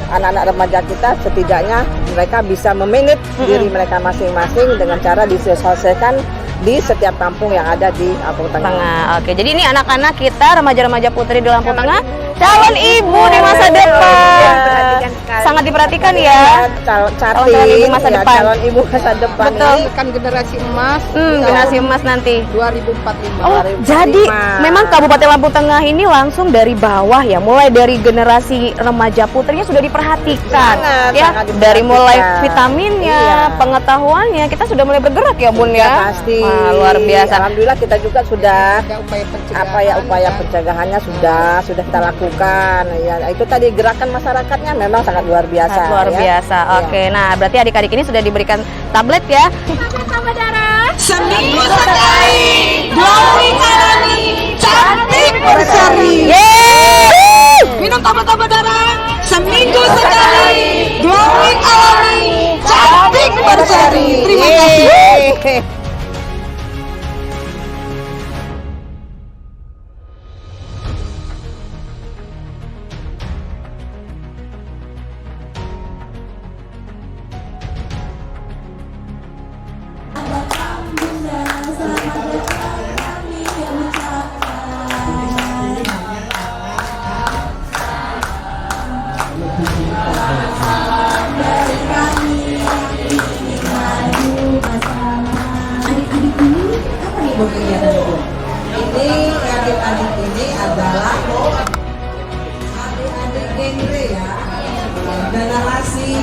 anak-anak remaja kita setidaknya mereka bisa memanage diri mereka masing-masing dengan cara disosialisasikan di setiap kampung yang ada di Lampung Tengah. Tengah. Oke, jadi ini anak-anak kita, remaja-remaja putri di Lampung Tengah, calon ibu di masa depan. Sangat diperhatikan ya. Calon Calon ibu masa depan. Calon ibu masa depan. Betul. Ini kan generasi emas. Generasi emas nanti. 2045. Oh, jadi memang Kabupaten Lampung Tengah ini langsung dari bawah ya, mulai dari generasi remaja putrinya sudah diperhatikan, Sangat, ya, sangat dari mulai diperhatikan. vitaminnya, Iya. pengetahuannya, kita sudah mulai bergerak ya Bun ya. Pasti. Wah, luar biasa. Alhamdulillah kita juga sudah upaya pencegahannya sudah kita lakukan. Ya, itu tadi gerakan masyarakatnya memang sangat luar biasa. Sangat luar ya. biasa. Iya. Oke, nah berarti adik-adik ini sudah diberikan tablet ya. Seminggu sekali, glowing alami cantik berseri. Yeay! Minum tablet darah seminggu sekali, glowing alami cantik berseri. Terima kasih. Yeay.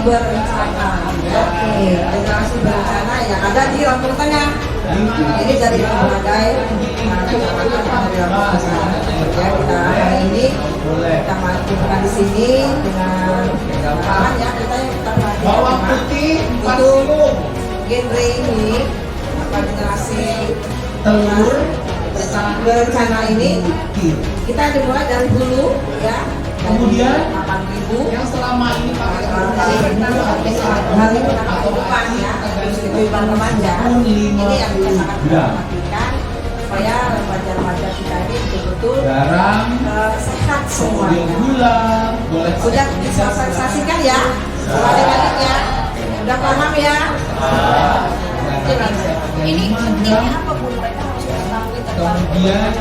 berencana. Oke, generasi berencana yang ada di Lampung Tengah. Ini dari berbagai kecamatan di Lampung Tengah. Ya, kita hari ini kita melakukan di sini dengan bahan ya kita Bawang perhatikan putih itu genre ini generasi telur berencana ini kita dimulai dari dulu ya. Kemudian 8.000 yang selama ini pakai hari kita depan ya, kehidupan remaja ini yang kita sangat perhatikan supaya remaja-remaja kita ini betul-betul garam, sehat kemudian semuanya. gula, boleh Sudah disosialisasikan ya, adik-adiknya, udah paham ya? Ini pentingnya apa Bu? Mereka harus mengetahui tentang kemudian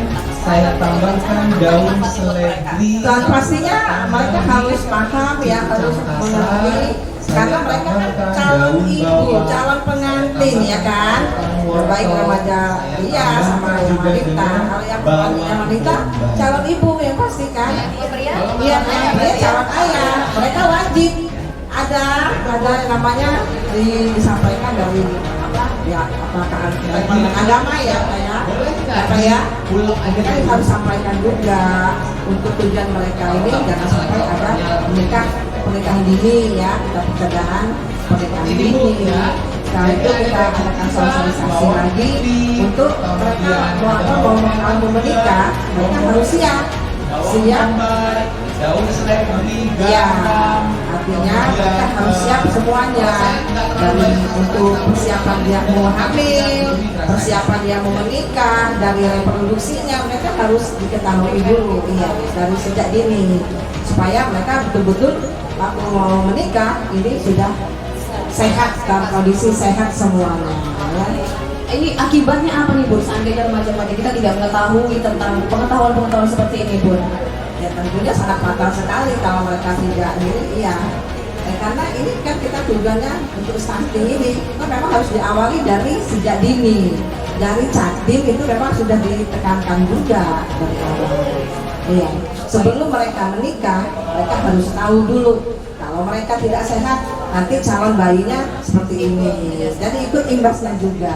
saya tambahkan daun seledri Dan pastinya mereka harus paham ya, harus mengerti karena mereka kan calon ibu, calon pengantin ya kan, baik remaja iya sama yang wanita. Kalau yang wanita calon ibu yang pasti kan, iya dia calon ayah. Mereka wajib ada namanya disampaikan dari ya apakah agama ya apa ya kita harus sampaikan juga untuk tujuan mereka ini jangan sampai ada pernikahan dini ya, kita pencegahan pernikahan dini ya. Setelah itu kita adakan sosialisasi lagi untuk mereka mau menikah, mereka harus siap daun seledri, ya, garam, artinya mereka harus siap semuanya dari untuk persiapan dia mau hamil, persiapan dia mau menikah, dari reproduksinya mereka harus diketahui dulu ya dari sejak dini supaya mereka betul-betul waktu mau menikah ini sudah sehat dalam kondisi sehat semuanya ya. ini akibatnya apa nih Bu? Seandainya remaja-remaja kita tidak mengetahui tentang pengetahuan-pengetahuan seperti ini Bu? Ya tentunya sangat fatal sekali kalau mereka tidak ini iya karena ini kan kita tujuannya untuk stunting ini kan memang harus diawali dari sejak dini dari cacing itu memang sudah ditekankan juga dari awal iya sebelum mereka menikah mereka harus tahu dulu kalau mereka tidak sehat nanti calon bayinya seperti ini jadi ikut imbasnya juga.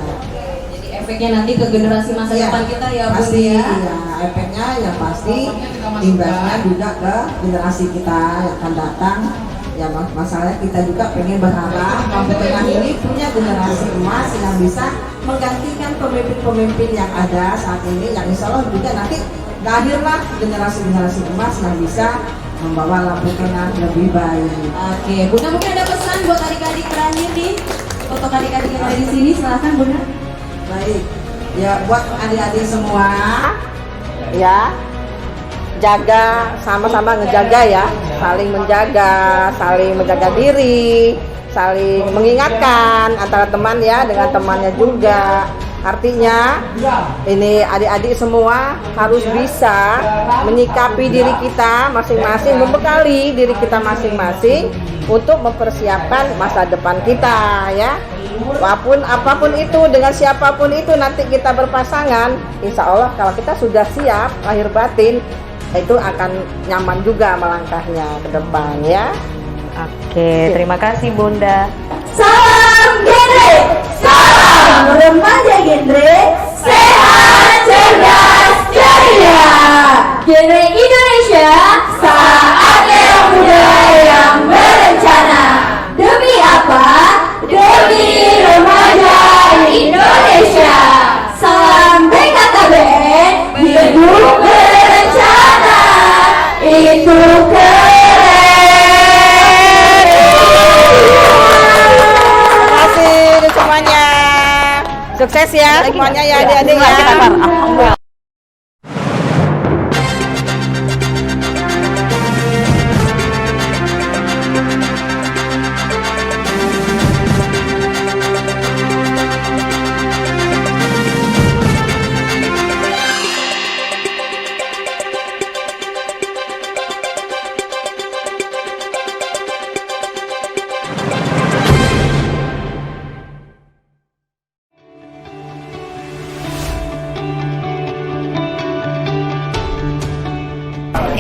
Efeknya nanti ke generasi masa Iya, depan kita ya Bu pasti, ya. ya efeknya yang pasti imbasnya juga ke generasi kita yang akan datang ya masalahnya kita juga pengen berharap Lampung Tengah ini punya generasi emas yang bisa menggantikan pemimpin-pemimpin yang ada saat ini yang insya Allah juga nanti lahirlah generasi-generasi emas yang bisa membawa Lampung Tengah lebih baik. Oke, Bunda mungkin ada pesan buat adik-adik terakhir nih untuk adik-adik yang ada di sini, silahkan Bunda. Baik, ya buat adik-adik semua, ya jaga sama-sama ngejaga ya, saling menjaga diri, saling mengingatkan antara teman ya dengan temannya juga. Artinya ini adik-adik semua harus bisa menyikapi diri kita masing-masing, membekali diri kita masing-masing untuk mempersiapkan masa depan kita ya. Apapun itu dengan siapapun itu nanti kita berpasangan, insya Allah kalau kita sudah siap lahir batin itu akan nyaman juga melangkahnya ke depan ya. Oke, terima kasih Bunda. Salam genre, salam remaja genre, sehat, cerdas, ceria. Genre Indonesia, saatnya muda yang berencana. Demi apa? Demi remaja Indonesia. Salam BKKBN, hidup berencana, itu keren. Semuanya sukses ya semuanya ya adik-adik ya. Alhamdulillah.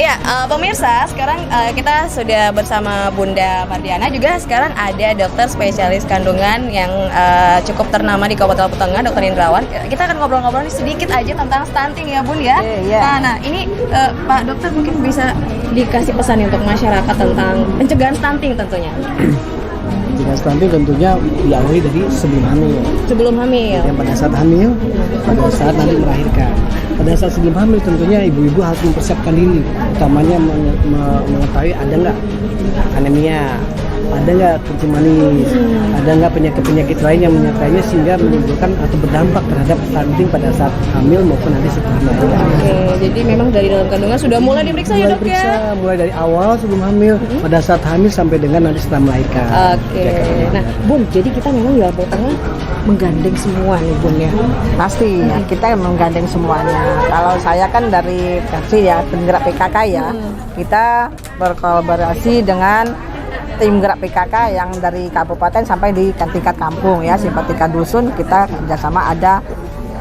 Ya, pemirsa, sekarang kita sudah bersama Bunda Mardiana, juga sekarang ada dokter spesialis kandungan yang cukup ternama di Kabupaten Lombok Tengah, Dokter Indrawan. Kita akan ngobrol-ngobrol sedikit aja tentang stunting ya Bun ya. Nah, ini Pak Dokter mungkin bisa dikasih pesan untuk masyarakat tentang pencegahan stunting tentunya. Jika stunting tentunya diawali dari sebelum hamil. Sebelum hamil. Yang pada saat hamil, pada saat nanti melahirkan. Pada saat sebelum hamil tentunya ibu-ibu harus mempersiapkan diri, utamanya mengetahui ada nggak anemia, ada nggak kencing manis, ada nggak penyakit-penyakit lain yang menyertainya sehingga menimbulkan atau berdampak terhadap stunting pada saat hamil maupun nanti setelah melahirkan. Oke, jadi memang dari dalam kandungan sudah mulai diperiksa ya dok ya? Mulai dari awal sebelum hamil, pada saat hamil sampai dengan nanti setelah melahirkan. Oke, nah Bun, jadi kita memang di Lombok Tengah menggandeng semua nih Bun ya? Pasti ya, kita menggandeng semuanya. Kalau saya kan dari versi ya penggerak PKK ya, kita berkolaborasi dengan tim gerak PKK yang dari kabupaten sampai di tingkat kampung ya, Simpatika Dusun. Kita kerjasama, ada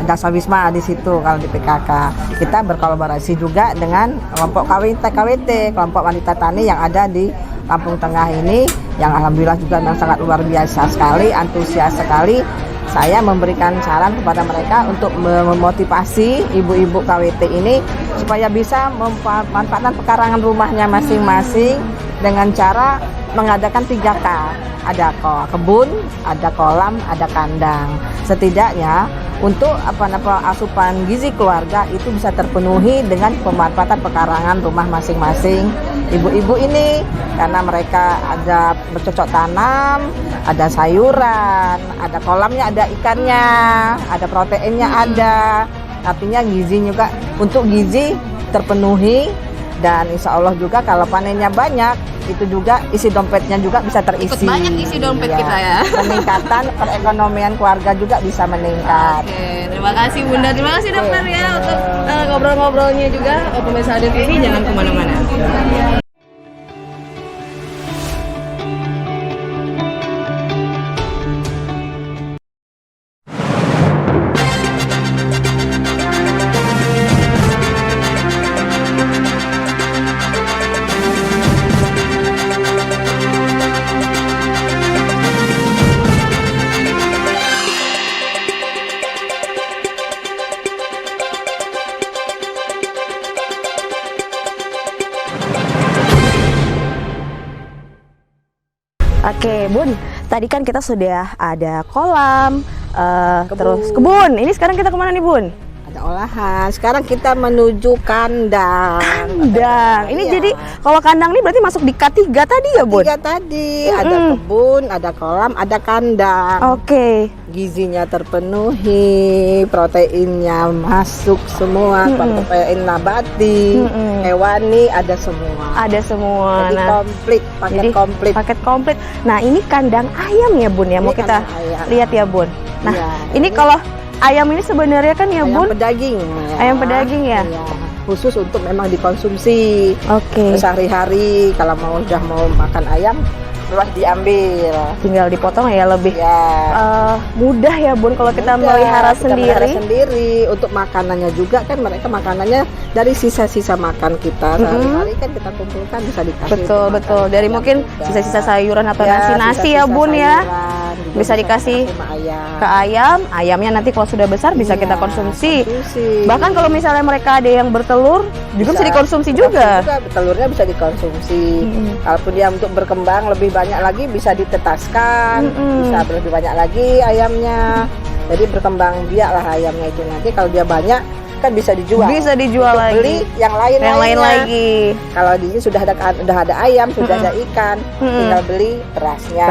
Dasar Wisma di situ. Kalau di PKK kita berkolaborasi juga dengan kelompok KWT, kelompok wanita tani yang ada di Lampung Tengah ini, yang alhamdulillah juga memang sangat luar biasa sekali, antusias sekali. Saya memberikan saran kepada mereka untuk memotivasi ibu-ibu KWT ini supaya bisa memanfaatkan pekarangan rumahnya masing-masing dengan cara mengadakan 3K. Ada kebun, ada kolam, ada kandang. Setidaknya untuk asupan gizi keluarga itu bisa terpenuhi dengan pemanfaatan pekarangan rumah masing-masing ibu-ibu ini, karena mereka ada bercocok tanam, ada sayuran, ada kolamnya, ada ikannya, ada proteinnya, ada, artinya gizi juga, untuk gizi terpenuhi. Dan insya Allah juga kalau panennya banyak, itu juga isi dompetnya juga bisa terisi. Ikut banyak isi dompet kita ya. Peningkatan perekonomian keluarga juga bisa meningkat. Oke, terima kasih Bunda, terima kasih dokter ya untuk ngobrol-ngobrolnya juga. Pemirsa Ade TV jangan kemana-mana. Oke Bun, tadi kan kita sudah ada kolam, terus kebun. Ini sekarang kita kemana nih Bun? Ada olahan. Sekarang kita menuju kandang. Kandang. Ini Iya. jadi kalau kandang ini berarti masuk di K3 tadi ya Bun? Tiga tadi, ada kebun, ada kolam, ada kandang. Oke. Gizinya terpenuhi, proteinnya masuk semua, protein nabati, hewani ada semua. Ada semua. Jadi komplit, paket komplit. Nah ini kandang ayam ya Bun ya, mau Ini kita kandang ayam. lihat ya Bun. Nah Iya, ini kalau ayam ini sebenarnya kan ya ayam Bun, pedaging. ayam pedaging ya? Iya. Khusus untuk memang dikonsumsi Oke. sehari-hari. Kalau udah mau makan ayam, luas diambil. Tinggal dipotong ya, lebih Ya. mudah ya Bun kalau kita Mudah, melihara kita melihara sendiri. sendiri. Untuk makanannya juga kan mereka makanannya dari sisa-sisa makan kita sehari-hari kan kita kumpulkan, bisa dikasih. Betul untuk betul. makan Dari ayam mungkin juga. sisa-sisa sayuran atau Ya, nasi-nasi ya sisa-sisa Bun ya. sayuran juga Bisa dikasih sama ayam. ke ayam, ayamnya nanti kalau sudah besar bisa Iya, kita konsumsi. konsumsi. Bahkan kalau misalnya mereka ada yang bertelur juga bisa dikonsumsi juga. Telurnya bisa dikonsumsi. Kalaupun dia untuk berkembang lebih banyak lagi bisa ditetaskan, bisa lebih banyak lagi ayamnya. Jadi berkembang biaklah ayamnya itu, nanti kalau dia banyak kan bisa dijual. Bisa dijual Untuk lagi. beli yang lain lagi. Kalau di sini sudah ada ayam, sudah ada ikan, tinggal beli berasnya,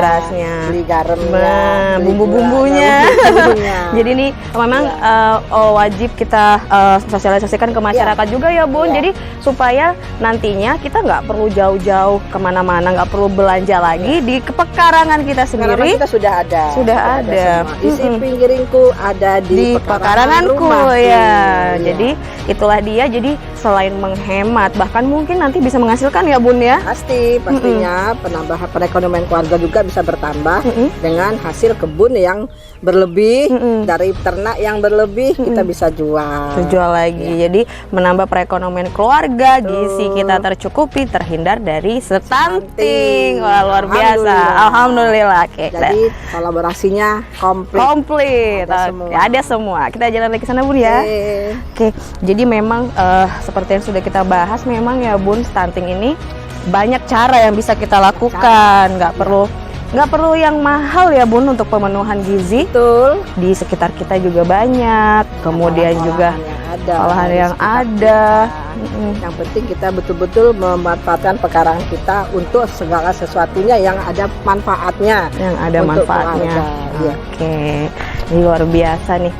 beli garamnya, beli bumbu-bumbunya. bumbu-bumbunya. Jadi ini memang wajib kita sosialisasikan ke masyarakat juga ya Bun. Iya. Jadi supaya nantinya kita nggak perlu jauh-jauh kemana-mana, nggak perlu belanja lagi di pekarangan kita Sekarang sendiri. kita sudah ada. ada. semua. Isi piringku ada di Pekaranganku rumahku. ya. Jadi itulah dia. Jadi selain menghemat, bahkan mungkin nanti bisa menghasilkan ya Bun ya? Pastinya penambahan perekonomian keluarga juga bisa bertambah dengan hasil kebun yang berlebih, dari ternak yang berlebih kita bisa jual. Jual lagi, jadi menambah perekonomian keluarga, gizi kita tercukupi, terhindar dari stunting. Wah, luar biasa. Alhamdulillah. Oke. Jadi kolaborasinya komplit. Ada semua. Kita jalan lagi ke sana Bun ya. Oke. Jadi memang seperti yang sudah kita bahas, memang ya Bun, stunting ini banyak cara yang bisa kita lakukan. Nggak perlu yang mahal ya Bun untuk pemenuhan gizi. Betul. Di sekitar kita juga banyak. Kemudian juga olahan yang ada. Yang penting kita betul-betul memanfaatkan pekarangan kita untuk segala sesuatunya yang ada manfaatnya. Yang ada manfaatnya. Oke. Ini luar biasa nih.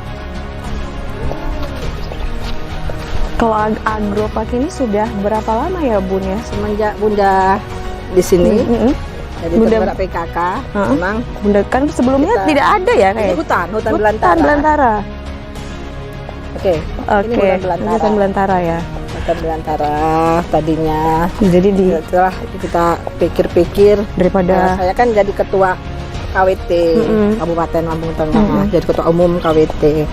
Kalau Agropark ini sudah berapa lama ya Bun ya? Semenjak Bunda di sini. Jadi Bunda PKK, memang Bunda kan sebelumnya tidak ada ya kayak hutan belantara. Oke. Ini hutan belantara ya. Hutan belantara tadinya. Jadi setelah kita pikir-pikir, daripada saya kan jadi ketua KWT Kabupaten Lampung Tengah, jadi ketua umum KWT.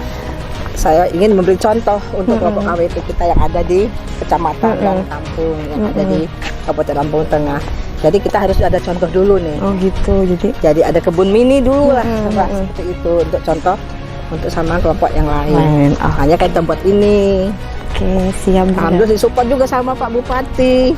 Saya ingin memberi contoh untuk kelompok KWT kita yang ada di kecamatan dan kampung yang ada di Kabupaten Lampung Tengah. Jadi kita harus ada contoh dulu nih. Oh gitu. Jadi ada kebun mini dulu lah, seperti itu untuk contoh untuk sama kelompok yang lain. Hanya kayak tempat ini. Oke, siap. Alhamdulillah disupport juga sama Pak Bupati.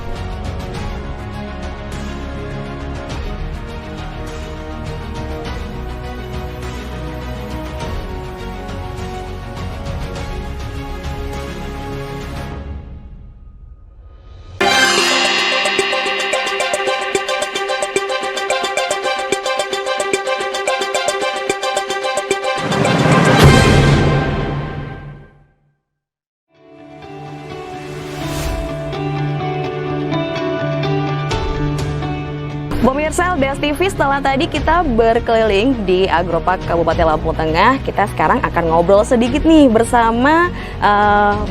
Pemirsa LDS TV, setelah tadi kita berkeliling di Agropark Kabupaten Lampung Tengah, kita sekarang akan ngobrol sedikit nih bersama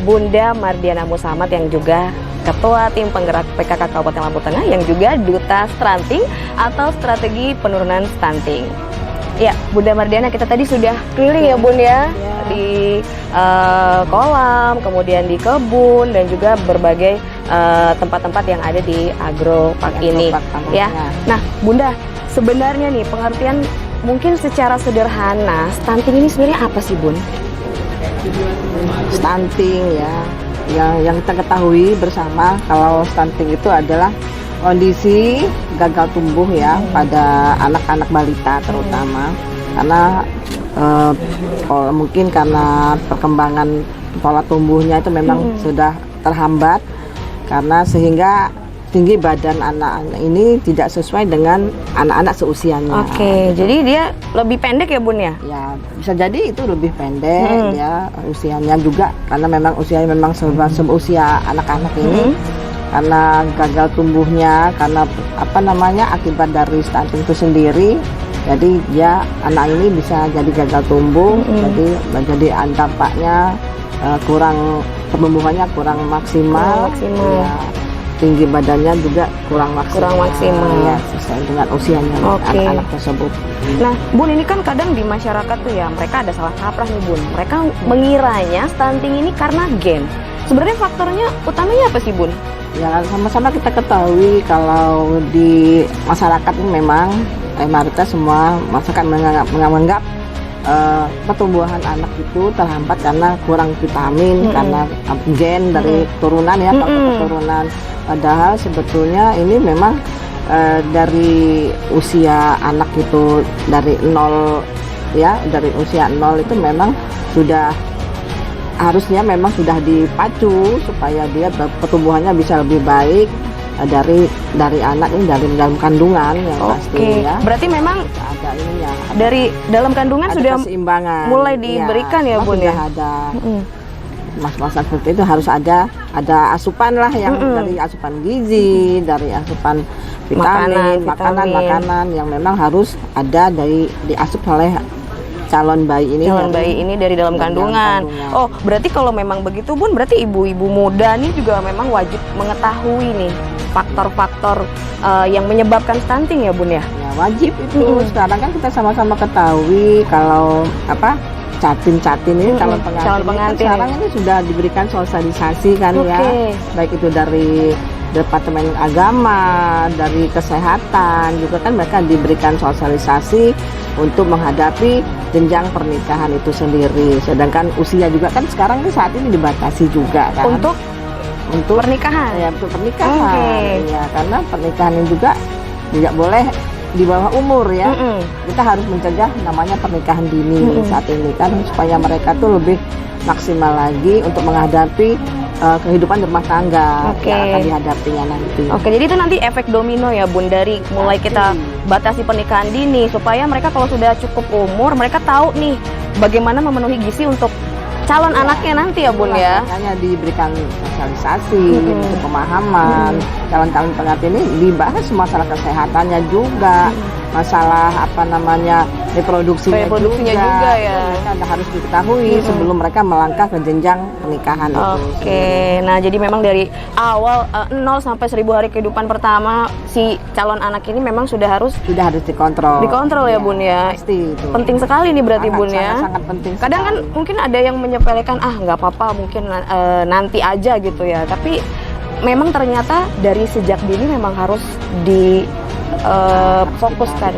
Bunda Mardiana Musamat yang juga Ketua Tim Penggerak PKK Kabupaten Lampung Tengah yang juga Duta Stunting atau Strategi Penurunan Stunting. Ya, Bunda Mardiana, kita tadi sudah keliling ya Bun ya, di kolam, kemudian di kebun dan juga berbagai tempat-tempat yang ada di Agropark ini ya. Nah Bunda, sebenarnya nih pengertian mungkin secara sederhana stunting ini sebenarnya apa sih Bun? Stunting ya, yang kita ketahui bersama kalau stunting itu adalah kondisi gagal tumbuh ya pada anak-anak balita terutama, karena mungkin karena perkembangan pola tumbuhnya itu memang sudah terhambat, karena sehingga tinggi badan anak-anak ini tidak sesuai dengan anak-anak seusianya. Oke, jadi dia lebih pendek ya Bun ya? Ya, bisa jadi itu lebih pendek ya usianya juga, karena memang usianya memang seusia anak-anak ini. Karena gagal tumbuhnya, karena akibat dari stunting itu sendiri, jadi ya anak ini bisa jadi gagal tumbuh, jadi dampaknya kurang, pertumbuhannya kurang maksimal. Ya, tinggi badannya juga kurang maksimal ya, sesuai dengan usianya anak-anak tersebut. Nah Bun, ini kan kadang di masyarakat tuh ya, mereka ada salah kaprah nih Bun, mereka mengiranya stunting ini karena gen. Sebenarnya faktornya utamanya apa sih Bun? Ya, sama-sama kita ketahui kalau di masyarakat ini memang mayoritas semua masyarakat menganggap pertumbuhan anak itu terhambat karena kurang vitamin, karena gen dari turunan ya, faktor keturunan. Padahal sebetulnya ini memang dari usia anak itu dari 0 ya, dari usia 0 itu memang harusnya memang sudah dipacu supaya dia pertumbuhannya bisa lebih baik dari anak ini, dari dalam kandungan yang pasti ya. Berarti memang ada ininya. Dari dalam kandungan ada sudah keseimbangan. Mulai diberikan ya Bun ya. Ada mas-masa seperti itu, harus ada asupan lah yang dari asupan gizi, dari asupan vitamin, makanan yang memang harus ada diasup oleh calon bayi ini. Calon bayi ini dari dalam kandungan. Oh, berarti kalau memang begitu Bun, berarti ibu-ibu muda nih juga memang wajib mengetahui nih faktor-faktor yang menyebabkan stunting ya Bun ya? Ya, wajib itu. Sekarang kan kita sama-sama ketahui kalau catin ini calon pengantin sekarang ini sudah diberikan sosialisasi kan ya, baik itu dari Departemen Agama, dari Kesehatan juga kan mereka diberikan sosialisasi untuk menghadapi jenjang pernikahan itu sendiri. Sedangkan usia juga kan sekarang ini saat ini dibatasi juga kan. Untuk pernikahan. Ya, untuk pernikahan. Ya, karena pernikahan ini juga tidak boleh di bawah umur ya. Kita harus mencegah namanya pernikahan dini saat ini kan, supaya mereka tuh lebih maksimal lagi untuk menghadapi kehidupan rumah tangga yang akan dihadapinya nanti. Jadi itu nanti efek domino ya Bun, dari mulai kita batasi pernikahan dini supaya mereka kalau sudah cukup umur mereka tahu nih bagaimana memenuhi gizi untuk calon anaknya nanti ya Bun ya. Makanya diberikan sosialisasi untuk pemahaman. Calon-calon pengantin ini dibahas masalah kesehatannya juga, masalah reproduksinya juga ya. Mereka harus diketahui sebelum mereka melangkah ke jenjang pernikahan itu. Nah jadi memang dari awal 0 sampai 1000 hari kehidupan pertama si calon anak ini memang sudah harus dikontrol. Dikontrol ya Bun ya. Pasti itu. Penting sekali nih berarti Bun ya. Sangat penting. Kadang kan mungkin ada yang menyepelekan nggak apa-apa mungkin nanti aja gitu ya. Tapi memang ternyata dari sejak dini memang harus fokuskan.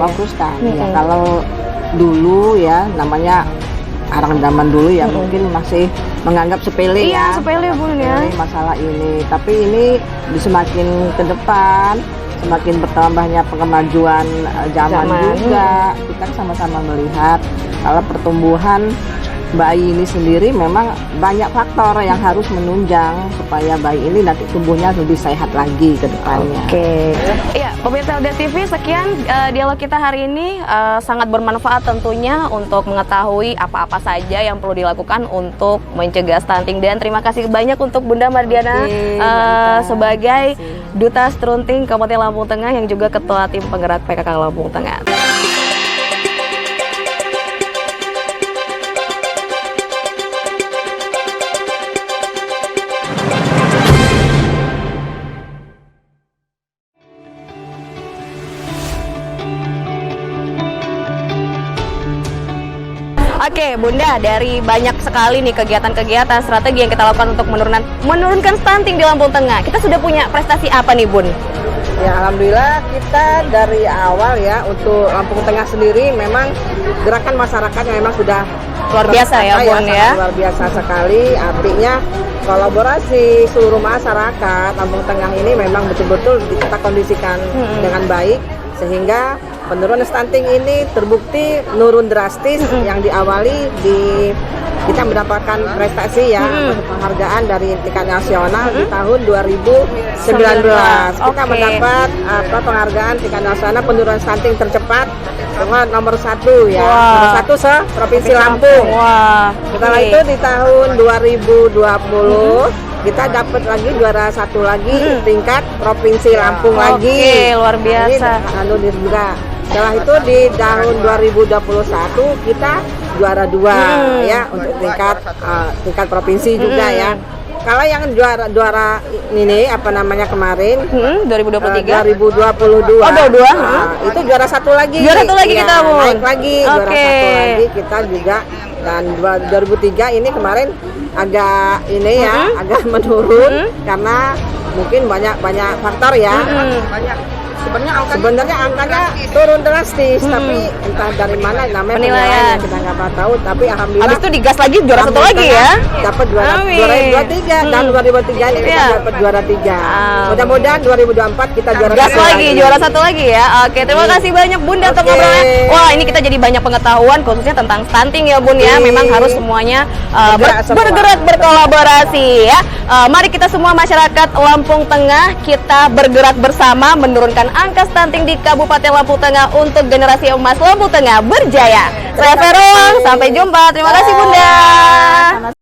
Ya, kalau dulu ya namanya orang zaman dulu ya mungkin masih menganggap sepele sepele Bun ya masalah ini. Tapi ini semakin ke depan, semakin bertambahnya kemajuan zaman juga, kita sama-sama melihat kalau pertumbuhan bayi ini sendiri memang banyak faktor yang harus menunjang supaya bayi ini nanti tumbuhnya lebih sehat lagi ke depannya. Iya, pemirsa LDS TV, sekian dialog kita hari ini, sangat bermanfaat tentunya untuk mengetahui apa-apa saja yang perlu dilakukan untuk mencegah stunting. Dan terima kasih banyak untuk Bunda Mardiana sebagai Duta Stunting Kabupaten Lampung Tengah yang juga Ketua Tim Penggerak PKK Lampung Tengah. Oke Bunda, dari banyak sekali nih kegiatan-kegiatan strategi yang kita lakukan untuk menurunkan stunting di Lampung Tengah, kita sudah punya prestasi apa nih Bun? Ya alhamdulillah kita dari awal ya untuk Lampung Tengah sendiri memang gerakan masyarakatnya memang sudah luar biasa ya Bun ya. Luar biasa sekali, artinya kolaborasi seluruh masyarakat Lampung Tengah ini memang betul-betul kita kondisikan dengan baik sehingga penurunan stunting ini terbukti menurun drastis yang diawali kita mendapatkan prestasi ya penghargaan dari tingkat nasional di tahun 2019. Kita mendapat penghargaan tingkat nasional penurunan stunting tercepat dengan nomor 1 ya. Nomor 1 se-Provinsi Lampung. Setelah itu di tahun 2020 kita dapat lagi juara 1 lagi tingkat Provinsi Lampung lagi. Luar biasa. Ini juga. Setelah itu di tahun 2021 kita juara 2 ya untuk tingkat provinsi juga ya. Kalau yang juara ini kemarin 2023 2022 itu juara 1 lagi. Juara 1 lagi kita Bun. Naik lagi juara 1 lagi kita juga, dan 2003 ini kemarin agak agak menurun karena mungkin banyak faktor ya. Sebenarnya angkanya turun drastis, tapi entah dari mana namanya penilaian kita nggak tahu. Tapi alhamdulillah. Habis itu digas lagi juara 1 lagi ya. Dapat juara 3 tahun 2003 ini kita dapat juara 3. Mudah-mudahan 2024 kita juara juara 1 lagi ya. Oke, terima kasih banyak Bunda untuk ngobrolnya. Wah, ini kita jadi banyak pengetahuan khususnya tentang stunting ya Bun ya. Memang harus semuanya bergerak berkolaborasi ya. Mari kita semua masyarakat Lampung Tengah kita bergerak bersama menurunkan angka stunting di Kabupaten Lampung Tengah untuk generasi emas Lampung Tengah berjaya. Saya Vero, sampai jumpa. Terima kasih Bunda.